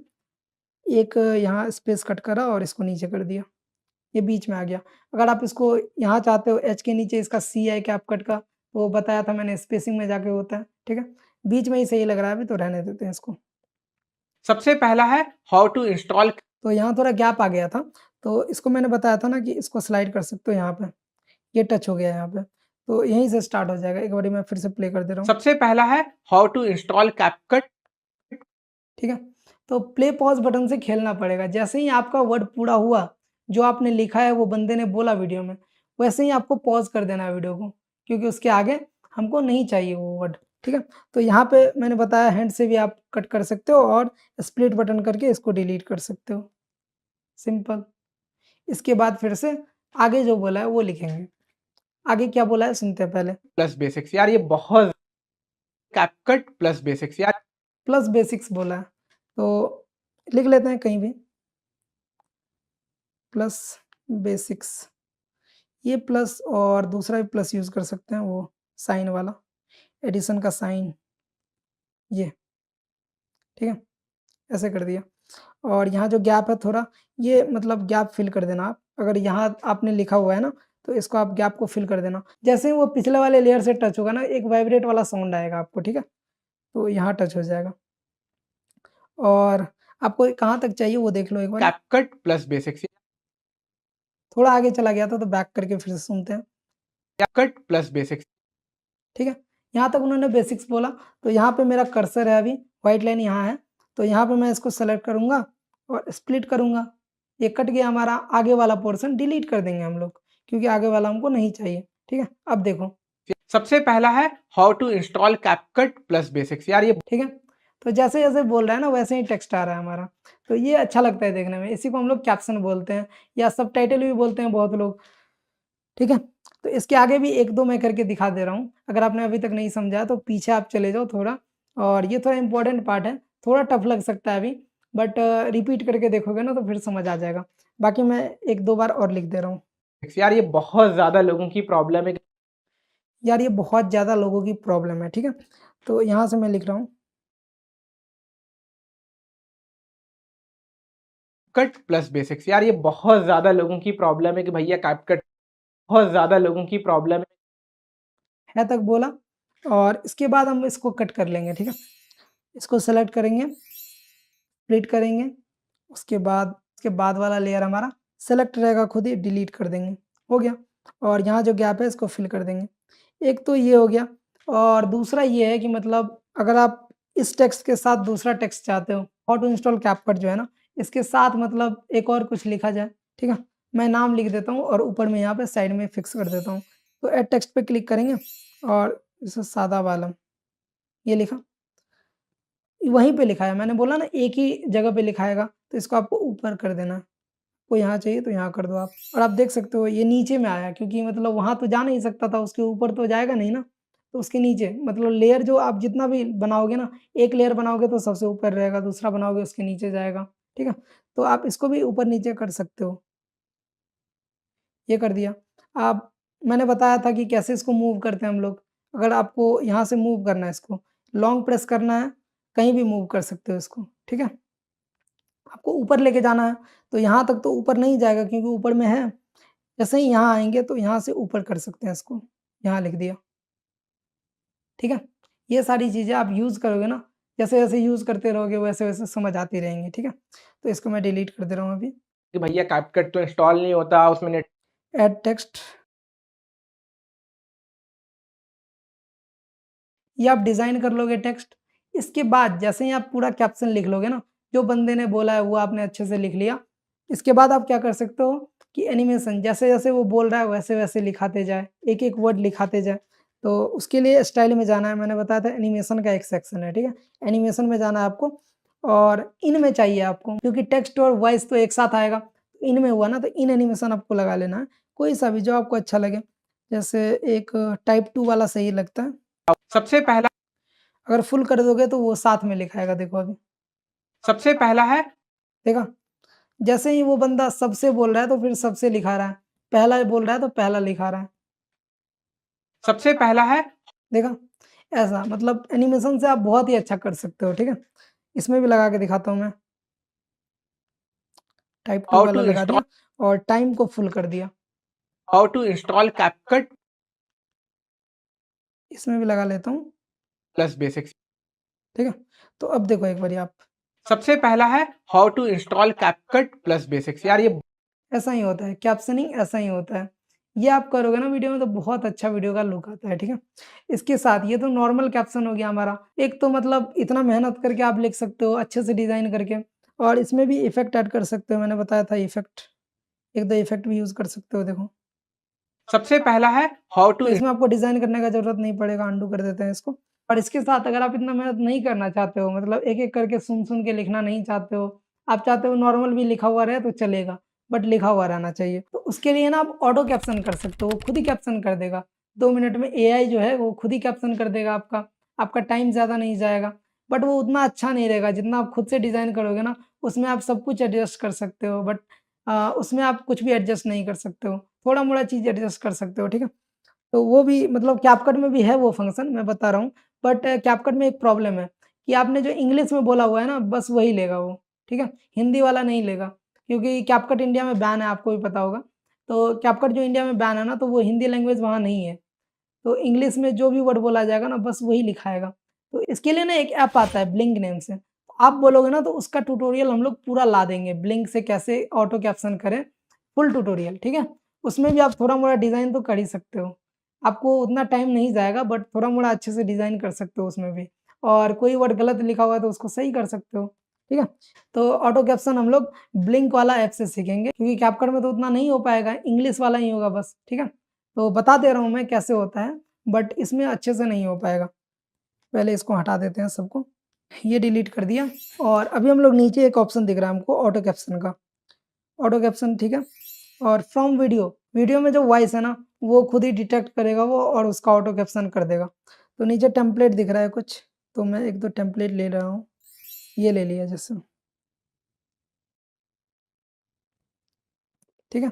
एक यहाँ स्पेस कट करा और इसको नीचे कर दिया, ये बीच में आ गया। अगर आप इसको यहाँ चाहते हो एच के नीचे इसका सी है कैपकट का, वो बताया था मैंने स्पेसिंग में जाके होता है, ठीक है? बीच में ही सही लग रहा है अभी, तो रहने देते हैं इसको। सबसे पहला है हाउ टू इंस्टॉल। तो यहाँ थोड़ा गैप आ गया था, तो इसको मैंने बताया था ना कि इसको स्लाइड कर सकते हो यहाँ पे, ये टच हो गया है यहाँ पे, तो यहीं से स्टार्ट हो जाएगा। एक बारी मैं फिर से प्ले कर दे रहा हूँ, सबसे पहला है हाउ टू इंस्टॉल कैपकट। ठीक है? तो प्ले पॉज़ बटन से खेलना पड़ेगा, जैसे ही आपका वर्ड पूरा हुआ, जो आपने लिखा है वो बंदे ने बोला वीडियो में, वैसे ही आपको पॉज़ कर देना है वीडियो को, क्योंकि उसके आगे हमको नहीं चाहिए वो वर्ड, ठीक है? तो यहाँ पे मैंने बताया हैंड से भी आप कट कर सकते हो और स्प्लिट बटन करके इसको डिलीट कर सकते हो, सिंपल। इसके बाद फिर से आगे जो बोला है वो लिखेंगे। आगे क्या बोला है सुनते हैं पहले। प्लस बेसिक्स यार ये बहुत कैपकट प्लस बेसिक्स यार। प्लस बेसिक्स बोला है, तो लिख लेते हैं कहीं भी, प्लस बेसिक्स। ये प्लस और दूसरा भी प्लस यूज़ कर सकते हैं, वो साइन वाला, एडिशन का साइन, ये, ठीक है? ऐसे कर दिया। और यहाँ जो गैप है थोड़ा, ये मतलब गैप फिल कर देना आप। अगर यहाँ आपने लिखा हुआ है ना, तो इसको आप गैप को फिल कर देना। जैसे ही वो पिछले वाले लेयर से टच होगा ना, एक वाइब्रेट वाला साउंड आएगा आपको, ठीक है? तो यहाँ टच हो जाएगा। और आपको कहाँ तक चाहिए वो देख लो एक बारी। कैपकट प्लस बेसिक्स, थोड़ा आगे चला गया था तो बैक करके फिर से सुनते हैं, कैपकट प्लस बेसिक्स। ठीक है? यहाँ तक उन्होंने बेसिक्स बोला, तो यहाँ पे मेरा कर्सर है अभी, व्हाइट लाइन यहाँ है, तो यहाँ पे मैं इसको सेलेक्ट करूँगा और स्प्लिट करूँगा। ये कट गया हमारा, आगे वाला पोर्शन डिलीट कर देंगे हम लोग, क्योंकि आगे वाला हमको नहीं चाहिए, ठीक है? अब देखो, सबसे पहला है how to install CapCut plus basics यार ये ठीक है? तो जैसे-जैसे बोल रहा है ना वैसे ही टेक्स्ट आ रहा है हमारा, तो ये अच्छा लगता है देखने में, इसी को हम लोग कैप्शन बोलते हैं या सबटाइटल भी बोलते हैं बहुत लोग, ठीक है? तो इसके आगे भी 1-2 मैं करके दिखा दे रहा हूँ, अगर आपने अभी तक नहीं समझा तो पीछे आप चले जाओ थोड़ा, और ये थोड़ा इम्पोर्टेंट पार्ट है, थोड़ा टफ लग सकता है अभी, बट रिपीट करके देखोगे ना तो फिर समझ आ जाएगा। बाकी मैं 1-2 बार और लिख दे रहा हूँ। यार ये बहुत ज़्यादा लोगों की प्रॉब्लम है। यार ये बहुत ज़्यादा लोगों की प्रॉब्लम है, ठीक है? तो यहाँ से मैं लिख रहा हूँ, कट प्लस बेसिक्स यार ये बहुत ज़्यादा लोगों की प्रॉब्लम है कि भैया कैपकट, बहुत ज़्यादा लोगों की प्रॉब्लम है तक बोला, और इसके बाद हम इसको कट कर लेंगे, ठीक है? इसको सेलेक्ट करेंगे, स्प्लिट करेंगे, उसके बाद वाला लेयर हमारा सेलेक्ट रहेगा, खुद ही डिलीट कर देंगे, हो गया। और यहाँ जो गैप है इसको फिल कर देंगे। एक तो ये हो गया, और दूसरा ये है कि मतलब अगर आप इस टेक्स्ट के साथ दूसरा टेक्स्ट चाहते हो, हाउ टू इंस्टॉल कैपकट जो है ना, इसके साथ मतलब एक और कुछ लिखा जाए, ठीक है? मैं नाम लिख देता हूँ और ऊपर में यहाँ पे साइड में फिक्स कर देता हूँ। तो ऐड टेक्स्ट पे क्लिक करेंगे और इसे सादा वालम ये लिखा। वहीं पे लिखा है, मैंने बोला ना एक ही जगह पे लिखाएगा, तो इसको आपको ऊपर कर देना है। आपको यहाँ चाहिए तो यहाँ कर दो आप और आप देख सकते हो ये नीचे में आया क्योंकि मतलब वहाँ तो जा नहीं सकता था, उसके ऊपर तो जाएगा नहीं ना, तो उसके नीचे मतलब लेयर जो आप जितना भी बनाओगे ना, एक लेयर बनाओगे तो सबसे ऊपर रहेगा, दूसरा बनाओगे उसके नीचे जाएगा, ठीक है? तो आप इसको भी ऊपर-नीचे कर सकते हो। ये कर दिया। आप मैंने बताया था कि कैसे इसको मूव करते हैं हम लोग। अगर आपको यहाँ से मूव करना है इसको, लॉन्ग प्रेस करना है, कहीं भी मूव कर सकते हो इसको, ठीक है? आपको ऊपर लेके जाना है, तो यहाँ तक तो ऊपर नहीं जाएगा क्योंकि ऊपर में है। जैसे ही यहाँ आएँगे तो यहाँ से ऊपर कर सकते हैं इसको, यहाँ लिख दिया, ठीक है? ये सारी चीज़ें आप यूज़ करोगे ना, जैसे-जैसे यूज़ करते रहोगे वैसे-वैसे समझ आती रहेंगी, ठीक है? तो इसको मैं डिलीट कर दे रहा हूँ अभी। कि भैया कैपकट तो इंस्टॉल नहीं होता, उसमें नेट ऐड टेक्स्ट ये आप डिज़ाइन कर लोगे टेक्स्ट। इसके बाद जैसे ही आप पूरा कैप्शन लिख लोगे ना, जो बंदे ने बोला है वो आपने अच्छे से लिख लिया। इसके बाद आप क्या कर सकते हो कि एनिमेशन जैसे-जैसे वो बोल रहा है वैसे-वैसे लिखाते जाए, एक-एक वर्ड लिखाते जाए। तो उसके लिए स्टाइल में जाना है, मैंने बताया था एनिमेशन का एक सेक्शन है, ठीक है? एनिमेशन में जाना है आपको और इन में चाहिए आपको क्योंकि टेक्स्ट और वॉइस तो एक साथ आएगा। इन में हुआ ना तो इन एनिमेशन आपको लगा लेना है, कोई सा भी जो आपको अच्छा लगे। जैसे एक टाइप 2 वाला सही लगता है। सबसे पहला अगर फुल कर दोगे तो वो साथ में लिखाएगा देखो अभी, सबसे पहला है देखा? जैसे ही वो बंदा सबसे बोल रहा है तो फिर सबसे लिखा रहा है, पहला बोल रहा है तो पहला लिखा रहा है, सबसे पहला है देखा? ऐसा मतलब एनिमेशन से आप बहुत ही अच्छा कर सकते हो, ठीक है? इसमें भी लगा के दिखाता हूँ मैं, टाइप 2 हाउ वाला टू लगा इंस्टॉल दिया और टाइम को फुल कर दिया, हाउ टू इंस्टॉल कैपकट इसमें भी लगा लेता हूँ, प्लस बेसिक्स। ठीक है? तो अब देखो एक बारी आप, सबसे पहला है how to install CapCut plus basics. यार ये ऐसा ही होता है, कैप्शनिंग ऐसा ही होता है। ये आप करोगे ना वीडियो में तो बहुत अच्छा वीडियो का लुक आता है, ठीक है? इसके साथ ये तो नॉर्मल कैप्शन हो गया हमारा। एक तो मतलब इतना मेहनत करके आप लिख सकते हो अच्छे से डिज़ाइन करके और इसमें भी इफ़ेक्ट ऐड कर सकते हो, मैंने बताया था इफ़ेक्ट, 1-2 इफ़ेक्ट भी यूज़ कर सकते हो देखो। सबसे पहला है हाउ तो टू इसमें आपको डिज़ाइन करने का ज़रूरत नहीं पड़ेगा, अंडू कर देते हैं इसको। और इसके साथ अगर आप इतना मेहनत नहीं करना चाहते हो मतलब एक-एक करके सुन-सुन के लिखना नहीं चाहते हो, आप चाहते हो नॉर्मल भी लिखा हुआ रहे तो चलेगा, बट लिखा हुआ रहना चाहिए। तो उसके लिए ना आप ऑटो कैप्शन कर सकते हो, वो खुद ही कैप्शन कर देगा। 2 मिनट में एआई जो है वो खुद ही कैप्शन कर देगा आपका, आपका टाइम ज़्यादा नहीं जाएगा। बट वो उतना अच्छा नहीं रहेगा जितना आप खुद से डिज़ाइन करोगे ना, उसमें आप सब कुछ एडजस्ट कर सकते हो बट उसमें आप कुछ भी एडजस्ट नहीं कर सकते हो। थोड़ा-मोड़ा चीज़ एडजस्ट कर सकते हो, ठीक है? तो वो भी मतलब कैपकट में भी है वो फंक्शन मैं बता रहा हूँ, बट कैपकट में एक प्रॉब्लम है कि आपने जो इंग्लिश में बोला हुआ है ना बस वही लेगा वो, ठीक है? हिंदी वाला नहीं लेगा क्योंकि कैपकट इंडिया में बैन है आपको भी पता होगा। तो कैपकट जो इंडिया में बैन है ना तो वो हिंदी लैंग्वेज वहाँ नहीं है। तो इंग्लिश में जो भी वर्ड बोला जाएगा ना बस वही लिखाएगा। तो इसके लिए ना एक ऐप आता है ब्लिंक नेम से। आप बोलोगे ना तो उसका ट्यूटोरियल हम लोग पूरा ला देंगे, ब्लिंक से कैसे ऑटो कैप्शन करें, फुल ट्यूटोरियल, ठीक है? उसमें भी आप थोड़ा-मोड़ा डिज़ाइन तो कर ही सकते हो। आपको उतना टाइम नहीं जाएगा बट थोड़ा-मोड़ा अच्छे से डिज़ाइन कर सकते हो उसमें भी। और कोई वर्ड गलत लिखा हुआ है तो उसको सही कर सकते हो, ठीक है? तो ऑटो कैप्शन हम लोग ब्लिंक वाला ऐप से सीखेंगे क्योंकि कैपकट में तो उतना नहीं हो पाएगा, इंग्लिश वाला ही होगा बस, ठीक है? तो बता दे रहा हूँ मैं कैसे होता है, बट इसमें अच्छे से नहीं हो पाएगा। पहले इसको हटा देते हैं सबको, ये डिलीट कर दिया और अभी हम लोग नीचे एक ऑप्शन दिख रहा है हमको ऑटो कैप्शन का, ऑटो कैप्शन ठीक है? और फ्रॉम वीडियो, वीडियो में जो वॉइस है ना, वो खुद ही डिटेक्ट करेगा वो और उसका ऑटो कैप्शन कर देगा। तो नीचे टेम्पलेट दिख रहा है कुछ, तो मैं 1-2 टेम्पलेट ले रहा हूँ, ये ले लिया जैसे, ठीक है?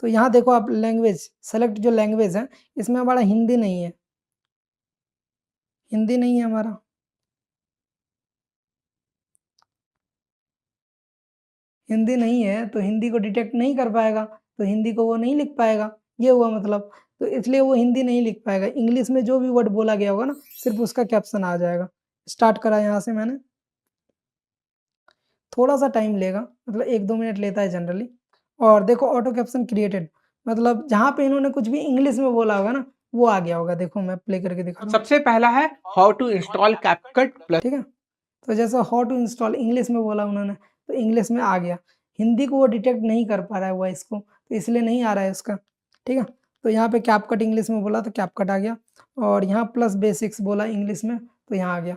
तो यहाँ देखो आप लैंग्वेज, सेलेक्ट जो लैंग्वेज है, इसमें हमारा हिंदी नहीं है, हिंदी नहीं है हमारा। हिंदी नहीं है, तो हिंदी को डिटेक्ट नहीं कर पाएगा, तो हिंदी को वो नहीं लिख पाएगा, ये हुआ मतलब। तो इसलिए वो हिंदी नहीं लिख पाएगा, इंग्लिश में जो भी वर्ड बोला गया होगा ना, सिर्फ़ उसका कैप्शन आ जाएगा। स्टार्ट करा यहाँ से मैंने, थोड़ा-सा टाइम लेगा, मतलब 1-2 मिनट लेता है जनरली। और देखो ऑटो कैप्शन क्रिएटेड, मतलब जहाँ पे इन्होंने कुछ भी इंग्लिश में बोला होगा ना, वो आ गया होगा। देखो मैं प्ले करके दिखा रहा हूँ। सबसे पहला है how to install CapCut plus. ठीक है, तो जैसे हाउ टू इंस्टॉल इंग्लिश में बोला उन्होंने, तो इंग्लिश में आ गया। हिंदी को वो डिटेक्ट नहीं कर पा रहा है वॉइस को, तो इसलिए नहीं आ रहा है उसका। ठीक है, तो यहाँ पे कैपकट इंग्लिश में बोला तो कैपकट आ गया, और यहाँ प्लस बेसिक्स बोला इंग्लिश में तो यहाँ आ गया।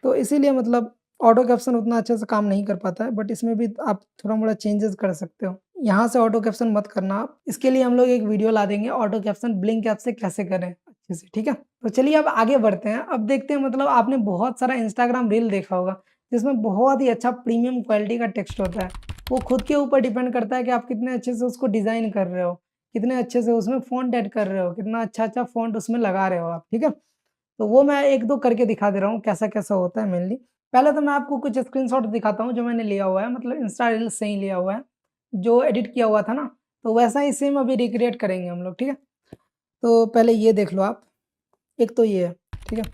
तो इसीलिए मतलब ऑटो कैप्शन उतना अच्छे से काम नहीं कर पाता है, बट इसमें भी आप थोड़ा मोड़ा चेंजेस कर सकते हो। यहाँ से ऑटो कैप्शन मत करना आप, इसके लिए हम लोग एक वीडियो ला देंगे ऑटो कैप्शन ब्लिंक ऐप से कैसे करें अच्छे से। ठीक है, तो चलिए अब आगे बढ़ते हैं। अब देखते हैं, मतलब आपने बहुत सारा इंस्टाग्राम रील देखा होगा जिसमें बहुत ही अच्छा प्रीमियम क्वालिटी का टेक्स्ट होता है। वो खुद के ऊपर डिपेंड करता है कि आप कितने अच्छे से उसको डिज़ाइन कर रहे हो, कितने अच्छे से उसमें फ़ॉन्ट ऐड कर रहे हो, कितना अच्छा-अच्छा फ़ॉन्ट उसमें लगा रहे हो आप, ठीक है? तो वो मैं 1-2 करके दिखा दे रहा हूँ, कैसा-कैसा होता है मेनली। पहले तो मैं आपको कुछ स्क्रीनशॉट दिखाता हूँ जो मैंने लिया हुआ है, मतलब इंस्टा रील्स से ही लिया हुआ है, जो एडिट किया हुआ था ना, तो वैसा ही सेम अभी रिक्रिएट करेंगे हम लोग, ठीक है? तो पहले ये देख लो आप, एक तो ये है, ठीक है?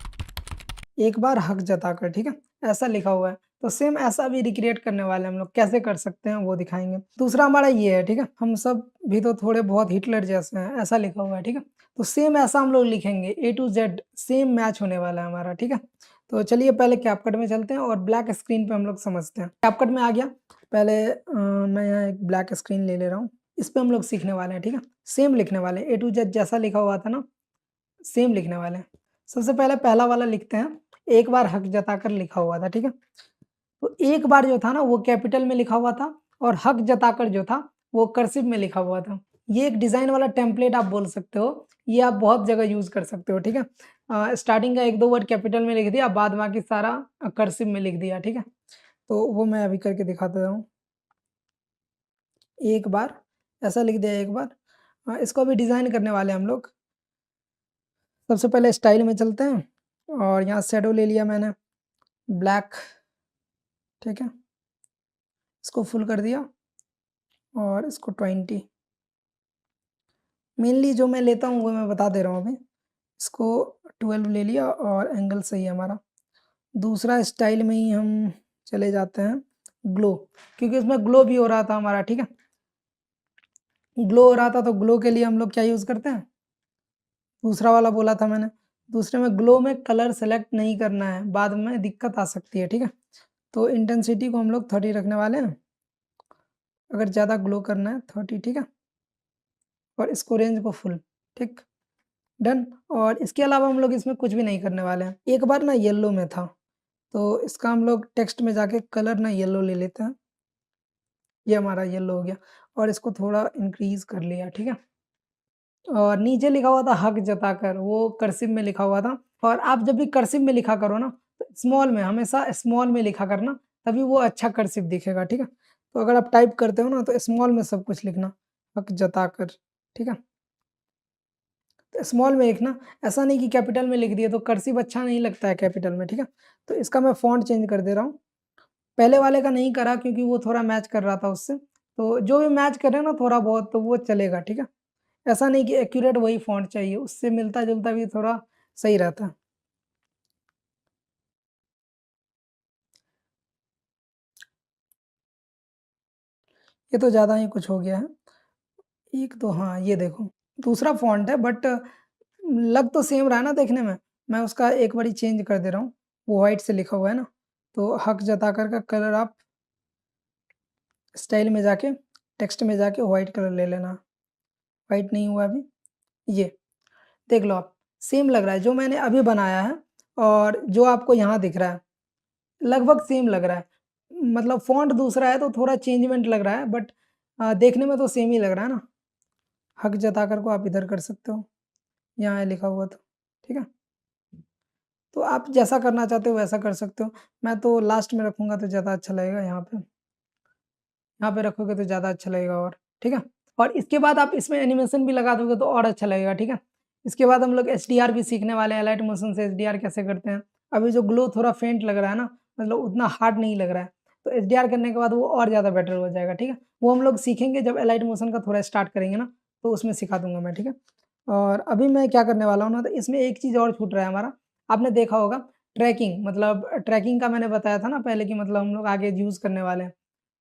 एक बार हक जताकर, ठीक है? ऐसा लिखा हुआ है, तो सेम ऐसा भी रिक्रिएट करने वाले हैं हम लोग, कैसे कर सकते हैं वो दिखाएँगे। दूसरा हमारा ये है, ठीक है? हम सब भी तो थोड़े बहुत हिटलर जैसे हैं, ऐसा लिखा हुआ है, ठीक है? तो सेम ऐसा हम लोग लिखेंगे, ए टू ज़ेड सेम मैच होने वाला है हमारा, ठीक है? तो चलिए पहले कैपकट में चलते हैं और ब्लैक स्क्रीन पे हम लोग समझते हैं। कैपकट में आ गया, पहले मैं यहाँ एक ब्लैक स्क्रीन ले रहा हूँ, इस पे हम लोग सीखने वाले हैं, ठीक है? सेम लिखने वाले हैं, ए टू ज़ेड जैसा लिखा हुआ था ना, सेम लिखने वाले हैं। सबसे पहले पहला वाला लिखते हैं, एक बार हक जताकर लिखा हुआ था, ठीक है? तो एक बार जो था ना वो कैपिटल में लिखा हुआ था, और हक जताकर जो था वो कर्सिव में लिखा हुआ था। ये एक डिज़ाइन वाला टेम्पलेट आप बोल सकते हो, ये आप बहुत जगह यूज़ कर सकते हो, ठीक है? स्टार्टिंग का 1-2 वर्ड कैपिटल में लिख दिया, बाद बाकी सारा कर्सिव में लिख दिया, ठीक है? तो वो मैं अभी करके दिखा देता हूँ। एक बार, ऐसा लिख दिया एक बार। इसको अभी डिज़ाइन करने वाले हैं हम लोग। सबसे पहले स्टाइल में चलते हैं, और यहाँ शैडो ले लिया मैंने, ब्लैक, ठीक है? इसको फुल कर दिया, और इसको 20। मेनली जो मैं लेता हूँ वो मैं बता दे रहा हूँ अभी। इसको 12 ले लिया, और एंगल सही है हमारा। दूसरा स्टाइल में ही हम चले जाते हैं, ग्लो, क्योंकि उसमें ग्लो भी हो रहा था हमारा, ठीक है? ग्लो हो रहा था, तो ग्लो के लिए हम लोग क्या यूज़ करते हैं? दूसरा वाला बोला था मैंने। दूसरे में ग्लो में कलर सेलेक्ट नहीं करना है, बाद में दिक्कत आ सकती है, ठीक है? तो इंटेंसिटी को हम लोग 30 रखने वाले हैं। अगर ज़्यादा ग्लो करना है 30, ठीक है? और इसको रेंज को फुल, ठीक? डन। और इसके अलावा हम लोग इसमें कुछ भी नहीं करने वाले हैं। एक बार ना येलो में था, तो इसका हम लोग टेक्स्ट में जाके कलर ना येलो ले लेते हैं। ये हमारा येलो हो गया, और इसको थोड़ा इंक्रीज़ कर लिया, ठीक है? और नीचे लिखा हुआ था हक जताकर, वो कर्सिव में लिखा हुआ था, और आप जब भी कर्सिव में लिखा करो ना, तो स्मॉल में, हमेशा स्मॉल में लिखा करना, तभी वो अच्छा कर्सिव दिखेगा, ठीक है? तो अगर आप टाइप करते हो ना, तो स्मॉल में सब कुछ लिखना, हक जताकर, ठीक है? तो स्मॉल में लिखना, ऐसा नहीं कि कैपिटल में लिख दिए, तो कर्सिव अच्छा नहीं लगता है कैपिटल में, ठीक है? तो इसका मैं फ़ॉन्ट चेंज कर दे रहा हूँ। पहले वाले का नहीं करा क्योंकि वो थोड़ा मैच कर रहा था उससे, तो जो भी मैच करे ना थोड़ा बहुत तो वो चलेगा, ठीक है? ऐसा नहीं कि एक्यूरेट वही फ़ॉन्ट चाहिए, उससे मिलता-जुलता भी थोड़ा सही रहता है। ये तो ज़्यादा ही कुछ हो गया है। एक तो हाँ, ये देखो, दूसरा फ़ॉन्ट है, बट लग तो सेम रहा है ना देखने में। मैं उसका एक बारी चेंज कर दे रहा हूँ, वो व्हाइट से लिखा हुआ है ना, तो हक जताकर का कलर आप स्टाइल में जाके, टेक्स्ट में जाके व्हाइट कलर ले लेना। व्हाइट नहीं हुआ अभी, ये देख लो आप, सेम लग रहा है जो मैंने अभी बनाया है, और जो आपको यहाँ दिख रहा है, लगभग सेम लग रहा है। मतलब फ़ॉन्ट दूसरा है तो थोड़ा चेंजमेंट लग रहा है, बट देखने में तो सेम ही लग रहा है ना। हक जताकर को आप इधर कर सकते हो, यहाँ है लिखा हुआ तो, ठीक है? तो आप जैसा करना चाहते हो वैसा कर सकते हो। मैं तो लास्ट में रखूँगा तो ज़्यादा अच्छा लगेगा, यहाँ पे रखोगे तो ज़्यादा अच्छा लगेगा, और ठीक है? और इसके बाद आप इसमें एनिमेशन भी लगा दोगे तो और अच्छा लगेगा, ठीक है? इसके बाद हम लोग एचडीआर भी सीखने वाले हैं, लाइट मोशन से एचडीआर कैसे करते हैं। अभी जो ग्लो थोड़ा फेंट लग रहा है ना, मतलब उतना हार्ड नहीं लग रहा है, तो एचडीआर करने के बाद वो और ज़्यादा बेटर हो जाएगा, ठीक है? वो हम लोग सीखेंगे जब लाइट मोशन का थोड़ा स्टार्ट करेंगे ना, तो उसमें सिखा दूँगा मैं, ठीक है? और अभी मैं क्या करने वाला हूँ ना, तो इसमें एक चीज़ और छूट रहा है हमारा, आपने देखा होगा ट्रैकिंग, मतलब ट्रैकिंग का मैंने बताया था ना पहले कि मतलब हम लोग आगे यूज़ करने वाले हैं।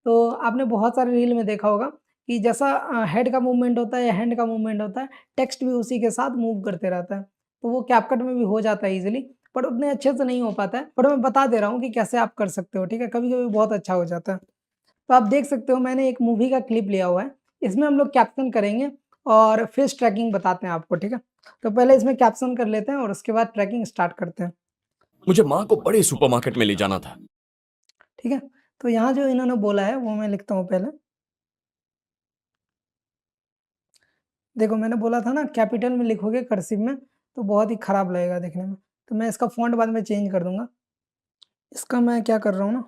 तो आपने बहुत सारे रील में देखा होगा, कि जैसा हेड का मूवमेंट होता है या हैंड का मूवमेंट होता है, टेक्स्ट भी उसी के साथ मूव करते रहता है। तो वो कैपकट में भी हो जाता है ईज़िली, बट उतने अच्छे से नहीं हो पाता है। बट मैं बता दे रहा हूँ कि कैसे आप कर सकते हो, ठीक है? कभी-कभी बहुत अच्छा हो जाता है। तो आप देख सकते हो मैंने एक मूवी का क्लिप लिया हुआ है। इसमें हम लोग कैप्शन करेंगे और फेस ट्रैकिंग बताते हैं आपको, ठीक है? तो पहले इसमें कैप्शन कर लेते हैं और उसके बाद ट्रैकिंग स्टार्ट करते हैं, मुझे माँ को बड़े सुपरमार्केट में ले जाना था। ठीक है? तो यहाँ जो इन्होंने बोला है वो मैं लिखता हूँ पहले। देखो मैंने बोला था ना कैपिटल में लिखोगे कर्सिव में तो बहुत ही खराब लगेगा देखने में। तो मैं इसका फ़ॉन्ट बाद में चेंज कर दूँगा। इसका मैं क्या कर रहा हूँ ना,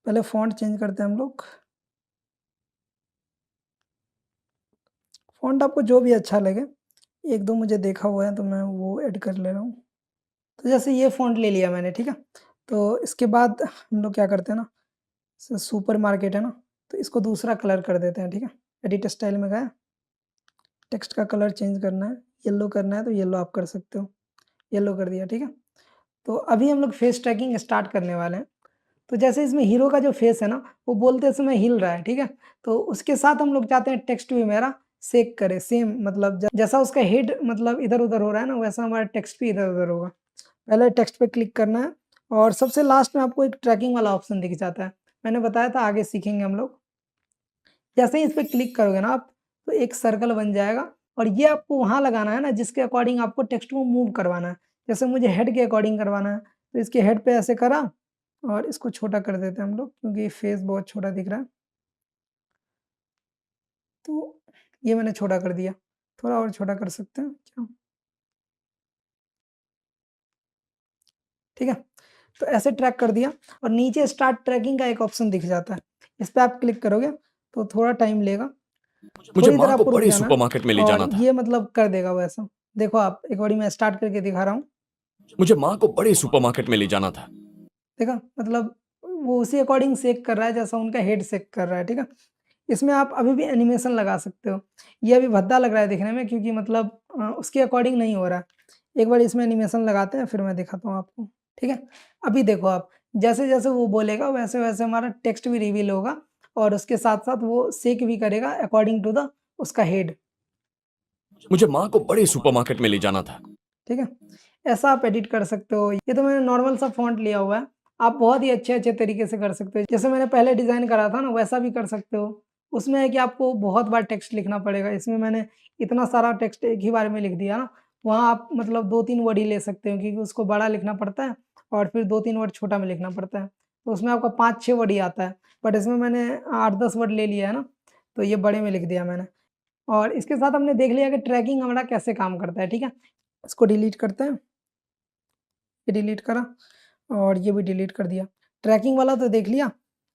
पहले फ़ॉन्ट चेंज करते हैं हम लोग। फ़ॉन्ट आपको जो भी अच्छा लगे, 1-2 मुझे देखा हुआ है तो मैं वो ऐड कर ले रहा हूँ। तो जैसे ये फ़ॉन्ट ले लिया मैंने, ठीक है? तो इसके बाद हम लोग क्या करते हैं ना, सुपरमार्केट है ना, तो इसको दूसरा कलर कर देते हैं, ठीक है? एडिट स्टाइल में गए, टेक्स्ट का कलर चेंज करना है, येलो करना है तो येलो आप कर सकते हो। येलो कर दिया, ठीक है? तो अभी हम लोग फेस ट्रैकिंग स्टार्ट करने वाले हैं। तो जैसे इसमें हीरो का जो फेस है ना, वो बोलते समय हिल रहा है, ठीक है? तो उसके साथ हम लोग चाहते हैं टेक्स्ट भी मेरा शेक करे, सेम मतलब जैसा उसका हेड मतलब इधर-उधर हो रहा है ना, वैसा हमारा टेक्स्ट भी इधर-उधर होगा। पहले टेक्स्ट पे क्लिक करना है और सबसे लास्ट में आपको एक ट्रैकिंग वाला ऑप्शन दिख जाता है। मैंने बताया था आगे सीखेंगे हम लोग। जैसे ही इस पे क्लिक करोगे ना आप, तो एक सर्कल बन जाएगा और ये आपको वहाँ लगाना है ना जिसके अकॉर्डिंग आपको टेक्स्ट को मूव करवाना है। जैसे मुझे हेड के अकॉर्डिंग करवाना है, तो इसके हेड पे ऐसे करा और इसको छोटा कर देते हैं हम लोग क्योंकि फेस बहुत छोटा दिख रहा है। तो ये मैंने छोटा कर दिया। थोड़ा और छोटा कर सकते हैं क्या? ठीक है? तो ऐसे ट्रैक कर दिया और नीचे स्टार्ट ट्रैकिंग का एक ऑप्शन दिख जाता है। इस पे आप क्लिक करोगे तो थोड़ा टाइम लेगा। मुझे थोड़ी देर माँ को आपको रुक बड़े जाना है सुपरमार्केट में ले और जाना था। ये मतलब कर देगा वैसा। देखो आप एक बारी मैं स्टार्ट करके दिखा रहा हूँ। मुझे माँ को बड़े सुपरमार्केट में ले जाना था। देखा? मतलब वो उसी अकॉर्डिंग शेक कर रहा है जैसा उनका हेड शेक कर रहा है, ठीक है? इसमें आप अभी भी एनिमेशन लगा सकते हो। ये अभी भद्दा लग रहा है दिखने में क्योंकि मतलब उसके अकॉर्डिंग नहीं हो रहा है। एक बार इसमें एनिमेशन लगाते हैं फिर मैं दिखाता हूँ आपको, ठीक है? अभी देखो आप, जैसे-जैसे वो बोलेगा वैसे-वैसे हमारा टेक्स्ट भी रिवील होगा और उसके साथ-साथ वो शेक भी करेगा अकॉर्डिंग टू द उसका हेड, मुझे माँ को बड़े सुपरमार्केट में ले जाना था। ठीक है? ऐसा आप एडिट कर सकते हो। ये तो मैंने नॉर्मल सा फ़ॉन्ट लिया हुआ है। आप बहुत ही अच्छे-अच्छे तरीके से कर सकते हो। जैसे मैंने पहले डिज़ाइन करा था ना वैसा भी कर सकते हो। उसमें है कि आपको बहुत बार टेक्स्ट लिखना पड़ेगा। इसमें मैंने इतना सारा टेक्स्ट एक ही बार में लिख दिया ना, वहाँ आप मतलब 2-3 वर्ड ही ले सकते हो क्योंकि उसको बड़ा लिखना पड़ता है और फिर 2-3 वर्ड छोटा में लिखना पड़ता है। तो उसमें आपका 5-6 वर्ड ही आता है। बट इसमें मैंने 8-10 वर्ड ले लिया है ना, तो ये बड़े में लिख दिया मैंने। और इसके साथ हमने देख लिया कि ट्रैकिंग हमारा कैसे काम करता है, ठीक है? इसको डिलीट करते हैं। ये डिलीट करा और ये भी डिलीट कर दिया। ट्रैकिंग वाला तो देख लिया,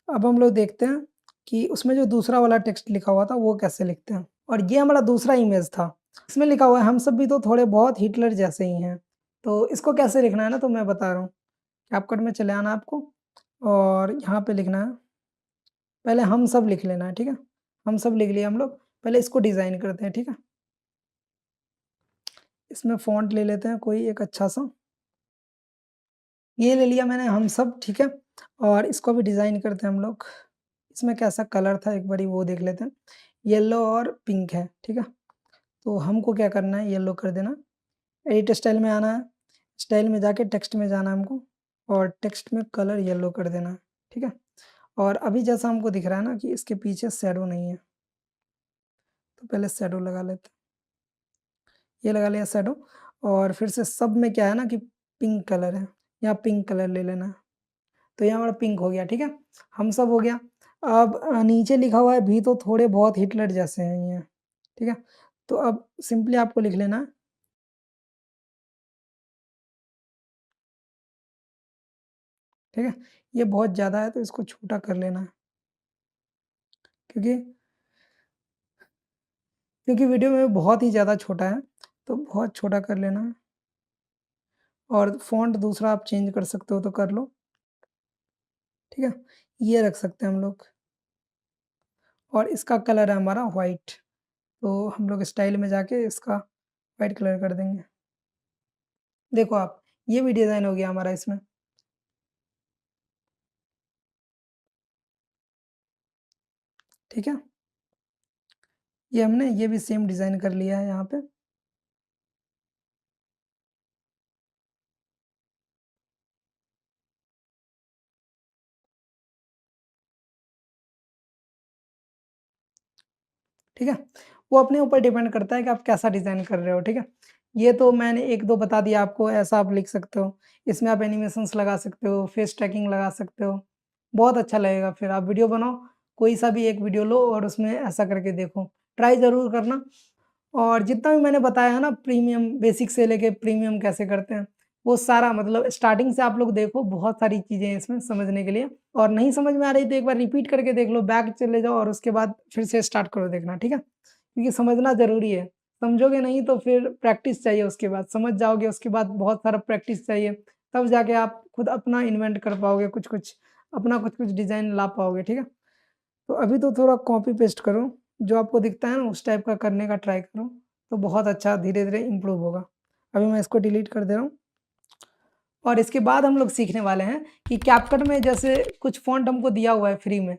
अब हम लोग देखते हैं कि उसमें जो दूसरा वाला टेक्स्ट लिखा हुआ था वो कैसे लिखते हैं। और ये हमारा दूसरा इमेज था। इसमें लिखा हुआ है हम सब भी तो थोड़े बहुत हिटलर जैसे ही हैं। तो इसको कैसे लिखना है ना तो मैं बता रहा हूँ। कैपकट में चले आना है आपको और यहाँ पे लिखना है, पहले हम सब लिख लेना है, ठीक है? हम सब लिख लिया हम लोग, पहले इसको डिज़ाइन करते हैं, ठीक है? इसमें फ़ॉन्ट ले लेते हैं कोई एक अच्छा-सा। ये ले लिया मैंने हम सब, ठीक है? और इसको भी डिज़ाइन करते हैं हम लोग। इसमें कैसा कलर था एक बारी वो देख लेते हैं। येलो और पिंक है, ठीक है? तो हमको क्या करना है येलो कर देना। एडिट स्टाइल में आना है, स्टाइल में जाके टेक्स्ट में जाना है हमको और टेक्स्ट में कलर येलो कर देना है, ठीक है? और अभी जैसा हमको दिख रहा है ना कि इसके पीछे शैडो नहीं है, तो पहले शैडो लगा लेते हैं। ये लगा लिया शैडो और फिर से सब में क्या है ना कि पिंक कलर है, यहाँ पिंक कलर ले लेना है। तो ये हमारा पिंक हो गया, ठीक है? हम सब हो गया। अब नीचे लिखा हुआ है भी तो थोड़े बहुत हिटलर जैसे हैं ये, ठीक है? तो अब सिंपली आपको लिख लेना है, ठीक है? ये बहुत ज़्यादा है तो इसको छोटा कर लेना है क्योंकि क्योंकि वीडियो में बहुत ही ज़्यादा छोटा है, तो बहुत छोटा कर लेना है और फ़ॉन्ट दूसरा आप चेंज कर सकते हो तो कर लो, ठीक है? ये रख सकते हैं हम लोग और इसका कलर है हमारा व्हाइट, तो हम लोग स्टाइल में जाके इसका व्हाइट कलर कर देंगे। देखो आप, ये भी डिज़ाइन हो गया हमारा इसमें, ठीक है? ये हमने ये भी सेम डिज़ाइन कर लिया है यहाँ पे। ठीक है? वो अपने ऊपर डिपेंड करता है कि आप कैसा डिज़ाइन कर रहे हो, ठीक है? ये तो मैंने 1-2 बता दिया आपको, ऐसा आप लिख सकते हो। इसमें आप एनिमेशंस लगा सकते हो, फेस ट्रैकिंग लगा सकते हो। बहुत अच्छा लगेगा फिर आप वीडियो बनाओ, कोई सा भी एक वीडियो लो और उसमें ऐसा करके देखो। ट्राई ज़रूर करना। और जितना भी मैंने बताया है ना प्रीमियम बेसिक से लेके प्रीमियम कैसे करते हैं, वो सारा मतलब स्टार्टिंग से आप लोग देखो, बहुत सारी चीज़ें हैं इसमें समझने के लिए। और नहीं समझ में आ रही तो एक बार रिपीट करके देख लो, बैक चले जाओ और उसके बाद फिर से स्टार्ट करो देखना, ठीक है? क्योंकि समझना ज़रूरी है। समझोगे नहीं तो फिर प्रैक्टिस चाहिए उसके बाद, समझ जाओगे उसके बाद बहुत सारा प्रैक्टिस चाहिए, तब जाके आप खुद अपना इन्वेंट कर पाओगे कुछ-कुछ, अपना कुछ-कुछ डिज़ाइन ला पाओगे, ठीक है? तो अभी तो थोड़ा कॉपी पेस्ट करो, जो आपको दिखता है ना उस टाइप का करने का ट्राई करो, तो बहुत अच्छा धीरे-धीरे इम्प्रूव होगा। अभी मैं इसको डिलीट कर दे रहा हूँ। और इसके बाद हम लोग सीखने वाले हैं कि कैपकट में जैसे कुछ फ़ॉन्ट हमको दिया हुआ है फ्री में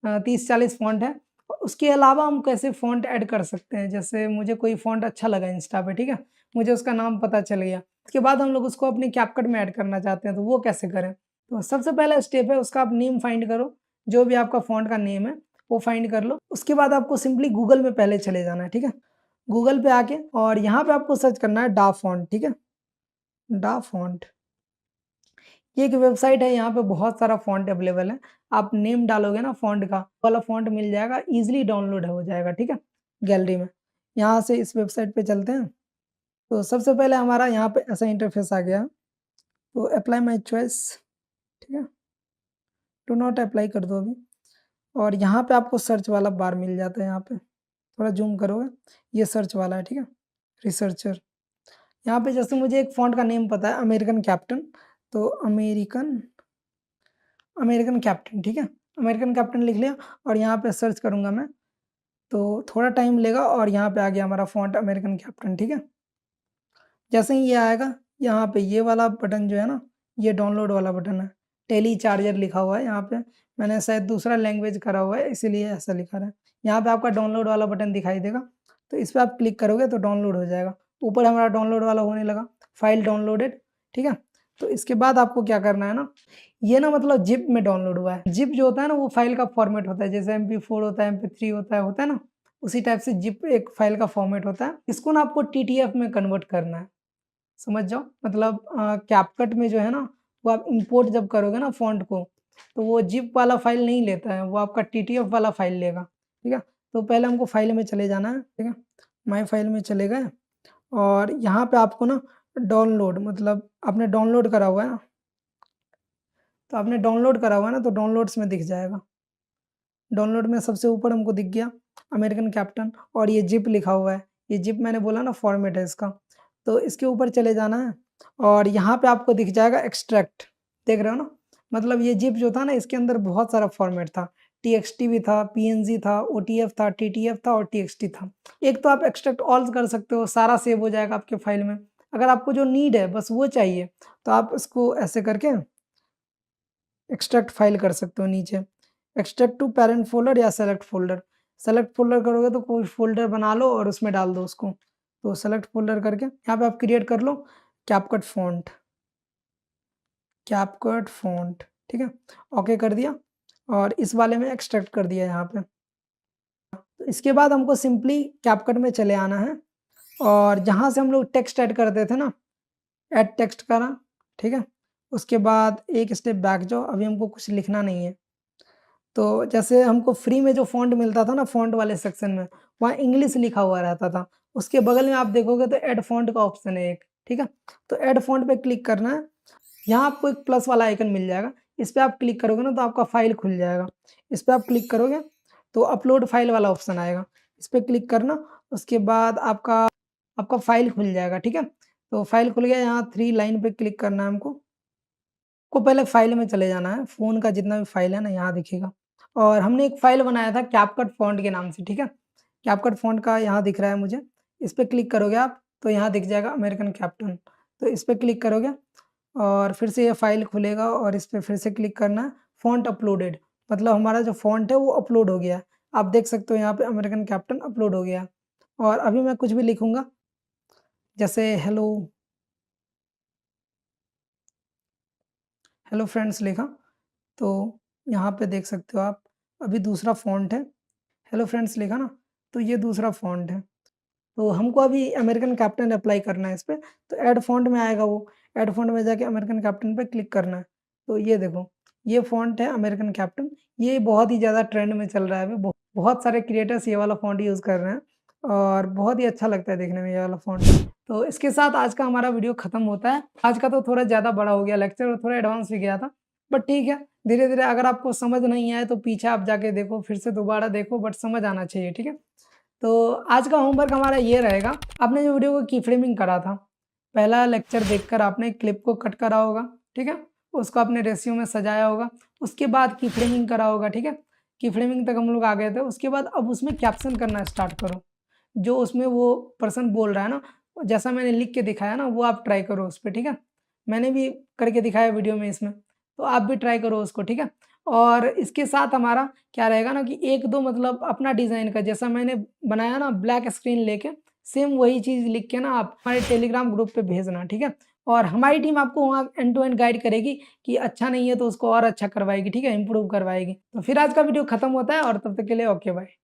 30-40 फ़ॉन्ट है। उसके अलावा हम कैसे फ़ॉन्ट ऐड कर सकते हैं, जैसे मुझे कोई फ़ॉन्ट अच्छा लगा इंस्टा पे, ठीक है? मुझे उसका नाम पता चल गया। उसके बाद हम लोग उसको अपने कैपकट में ऐड करना चाहते हैं, तो वो कैसे करें? तो सबसे पहला स्टेप है उसका आप नेम फाइंड करो, जो भी आपका फ़ॉन्ट का नेम है, वो फाइंड कर लो। उसके बाद आपको सिंपली गूगल में पहले चले जाना है, ठीक है? गूगल पे आके और यहाँ पे आपको सर्च करना है डा फ़ॉन्ट, ठीक है? डा फ़ॉन्ट। ये एक वेबसाइट है, यहाँ पे बहुत सारा फ़ॉन्ट अवेलेबल है। आप नेम डालोगे ना फ़ॉन्ट का, वाला फ़ॉन्ट मिल जाएगा, ईज़िली डाउनलोड हो जाएगा, ठीक है? गैलरी में। यहाँ से इस वेबसाइट पे चलते हैं, तो सबसे पहले हमारा यहाँ पे ऐसा इंटरफ़ेस आ गया, तो अप्लाई माय चॉइस, ठीक है? डू नॉट अप्लाई कर दो अभी और यहाँ पे आपको सर्च वाला बार मिल जाता है यहाँ पे, थोड़ा ज़ूम करोगे, ये सर्च वाला है, ठीक है? रिसर्चर। यहाँ पे जैसे मुझे एक फ़ॉन्ट का नेम पता है अमेरिकन कैप्टन, तो अमेरिकन अमेरिकन कैप्टन, ठीक है? अमेरिकन कैप्टन लिख लिया और यहाँ पे सर्च करूँगा मैं, तो थोड़ा टाइम लेगा और यहाँ पे आ गया हमारा फ़ॉन्ट अमेरिकन कैप्टन, ठीक है? जैसे ही ये आएगा, यहाँ पे ये वाला बटन जो है ना, ये डाउनलोड वाला बटन है। टेली चार्जर लिखा हुआ है यहाँ पे, मैंने शायद दूसरा लैंग्वेज करा हुआ है इसीलिए ऐसा लिखा रहा है। यहाँ पे आपका डाउनलोड वाला बटन दिखाई देगा, तो इस पे आप क्लिक करोगे तो डाउनलोड हो जाएगा। ऊपर हमारा डाउनलोड वाला होने लगा, फाइल डाउनलोडेड, ठीक है? तो इसके बाद आपको क्या करना है ना, ये ना मतलब ज़िप में डाउनलोड हुआ है। ज़िप जो होता है ना वो फाइल का फॉर्मेट होता है, जैसे एमपी4 होता है, एमपी3 होता है ना? उसी टाइप से ज़िप एक फाइल का फॉर्मेट होता है। इसको ना आपको टीटीएफ में कन्वर्ट करना है। समझ जाओ मतलब कैपकट में जो है ना, वो आप इंपोर्ट जब करोगे ना फ़ॉन्ट को, तो वो ज़िप वाला फ़ाइल नहीं लेता है, वो आपका टीटीएफ वाला फ़ाइल लेगा, ठीक है? तो पहले हमको फ़ाइल में चले जाना है, ठीक है? माय फ़ाइल में चले गए और यहाँ पे आपको ना डाउनलोड मतलब आपने डाउनलोड करा हुआ है ना, तो आपने डाउनलोड करा हुआ है ना, तो डाउनलोड्स में दिख जाएगा। डाउनलोड में सबसे ऊपर हमको दिख गया अमेरिकन कैप्टन और ये ज़िप लिखा हुआ है। ये ज़िप मैंने बोला ना फ़ॉर्मेट है इसका। तो इसके ऊपर चले जाना है और यहाँ पे आपको दिख जाएगा एक्सट्रैक्ट, देख रहे हो ना? मतलब ये ज़िप जो था ना इसके अंदर बहुत सारा फ़ॉर्मेट था। टीएक्सटी भी था, पीएनजी था, ओटीएफ था, टीटीएफ था और टीएक्सटी था। एक तो आप एक्सट्रैक्ट ऑल कर सकते हो, सारा सेव हो जाएगा आपके फ़ाइल में। अगर आपको जो नीड है बस वो चाहिए, तो आप इसको ऐसे करके एक्सट्रैक्ट फ़ाइल कर सकते हो नीचे। एक्सट्रैक्ट टू पैरेंट फ़ोल्डर या सेलेक्ट फ़ोल्डर। सेलेक्ट फ़ोल्डर करोगे तो कोई फ़ोल्डर बना लो और उसमें डाल दो उसको। तो सेलेक्ट फ़ोल्डर करके यहाँ पे आप क्रिएट कर लो कैपकट फ़ॉन्ट, कैपकट फ़ॉन्ट, ठीक है? ओके कर दिया और इस वाले में एक्सट्रैक्ट कर दिया यहाँ पे। तो इसके बाद हमको सिंपली कैपकट में चले आना है और जहाँ से हम लोग टेक्स्ट ऐड करते थे ना, ऐड टेक्स्ट करा, ठीक है? उसके बाद एक स्टेप बैक जाओ, अभी हमको कुछ लिखना नहीं है। तो जैसे हमको फ्री में जो फ़ॉन्ट मिलता था ना फ़ॉन्ट वाले सेक्शन में, वहाँ इंग्लिश लिखा हुआ रहता था। उसके बगल में आप देखोगे तो ऐड फ़ॉन्ट का ऑप्शन है एक, ठीक है? तो ऐड फ़ॉन्ट पे क्लिक करना है। यहाँ आपको एक प्लस वाला आइकन मिल जाएगा। इस पे आप क्लिक करोगे ना तो आपका फ़ाइल खुल जाएगा। इस पे आप क्लिक करोगे तो अपलोड फ़ाइल वाला ऑप्शन आएगा। इस पे क्लिक करना, उसके बाद आपका आपका फ़ाइल खुल जाएगा, ठीक है? तो फ़ाइल खुल गया, यहाँ 3 लाइन पे क्लिक करना है हमको। को पहले फ़ाइल में चले जाना है, फ़ोन का जितना भी फ़ाइल है ना यहाँ दिखेगा और हमने एक फ़ाइल बनाया था कैपकट फ़ॉन्ट के नाम से, ठीक है? कैपकट फ़ॉन्ट का यहाँ दिख रहा है मुझे, इस पे क्लिक करोगे आप तो यहाँ दिख जाएगा अमेरिकन कैप्टन, तो इस पे क्लिक करोगे और फिर से ये फ़ाइल खुलेगा और इस पे फिर से क्लिक करना है, फ़ॉन्ट अपलोडेड मतलब हमारा जो फ़ॉन्ट है वो अपलोड हो गया है। आप देख सकते हो यहाँ पे अमेरिकन कैप्टन अपलोड हो गया। और अभी मैं कुछ भी लिखूँगा, जैसे हेलो फ्रेंड्स लिखा, तो यहाँ पे देख सकते हो आप, अभी दूसरा फ़ॉन्ट है। हेलो फ्रेंड्स लिखा ना, तो ये दूसरा फ़ॉन्ट है। तो हमको अभी अमेरिकन कैप्टन अप्लाई करना है इस पे, तो ऐड फ़ॉन्ट में आएगा वो, ऐड फ़ॉन्ट में जाके अमेरिकन कैप्टन पे क्लिक करना है। तो ये देखो, ये फ़ॉन्ट है अमेरिकन कैप्टन, ये बहुत ही ज़्यादा ट्रेंड में चल रहा है अभी, बहुत सारे क्रिएटर्स ये वाला फ़ॉन्ट यूज़ कर रहे हैं और बहुत ही अच्छा लगता है देखने में ये वाला फ़ॉन्ट। तो इसके साथ आज का हमारा वीडियो खत्म होता है। आज का तो थोड़ा ज़्यादा बड़ा हो गया लेक्चर और थोड़ा एडवांस भी गया था, बट ठीक है, धीरे-धीरे अगर आपको समझ नहीं आए तो पीछे आप जाके देखो, फिर से दोबारा देखो, बट समझ आना चाहिए, ठीक है? तो आज का होमवर्क हमारा ये रहेगा, आपने जो वीडियो को की फ्रेमिंग करा था, पहला लेक्चर देखकर आपने क्लिप को कट करा होगा, ठीक है? उसको आपने रेशियो में सजाया होगा, उसके बाद की फ्रेमिंग करा होगा, ठीक है? की फ्रेमिंग तक हम लोग आ गए थे, उसके बाद अब उसमें कैप्शन करना स्टार्ट करो। जो उसमें वो पर्सन बोल रहा है ना, जैसा मैंने लिख के दिखाया ना, वो आप ट्राई करो उस पे, ठीक है? मैंने भी करके दिखाया वीडियो में इसमें, तो आप भी ट्राई करो उसको, ठीक है? और इसके साथ हमारा क्या रहेगा ना कि 1-2 मतलब अपना डिज़ाइन का, जैसा मैंने बनाया ना ब्लैक स्क्रीन लेके, सेम वही चीज़ लिख के ना आप हमारे टेलीग्राम ग्रुप पे भेजना, ठीक है? और हमारी टीम आपको वहाँ एंड टू एंड गाइड करेगी कि अच्छा नहीं है तो उसको और अच्छा करवाएगी, ठीक है? इम्प्रूव करवाएगी। तो फिर आज का वीडियो खत्म होता है और तब तक के लिए ओके बाय।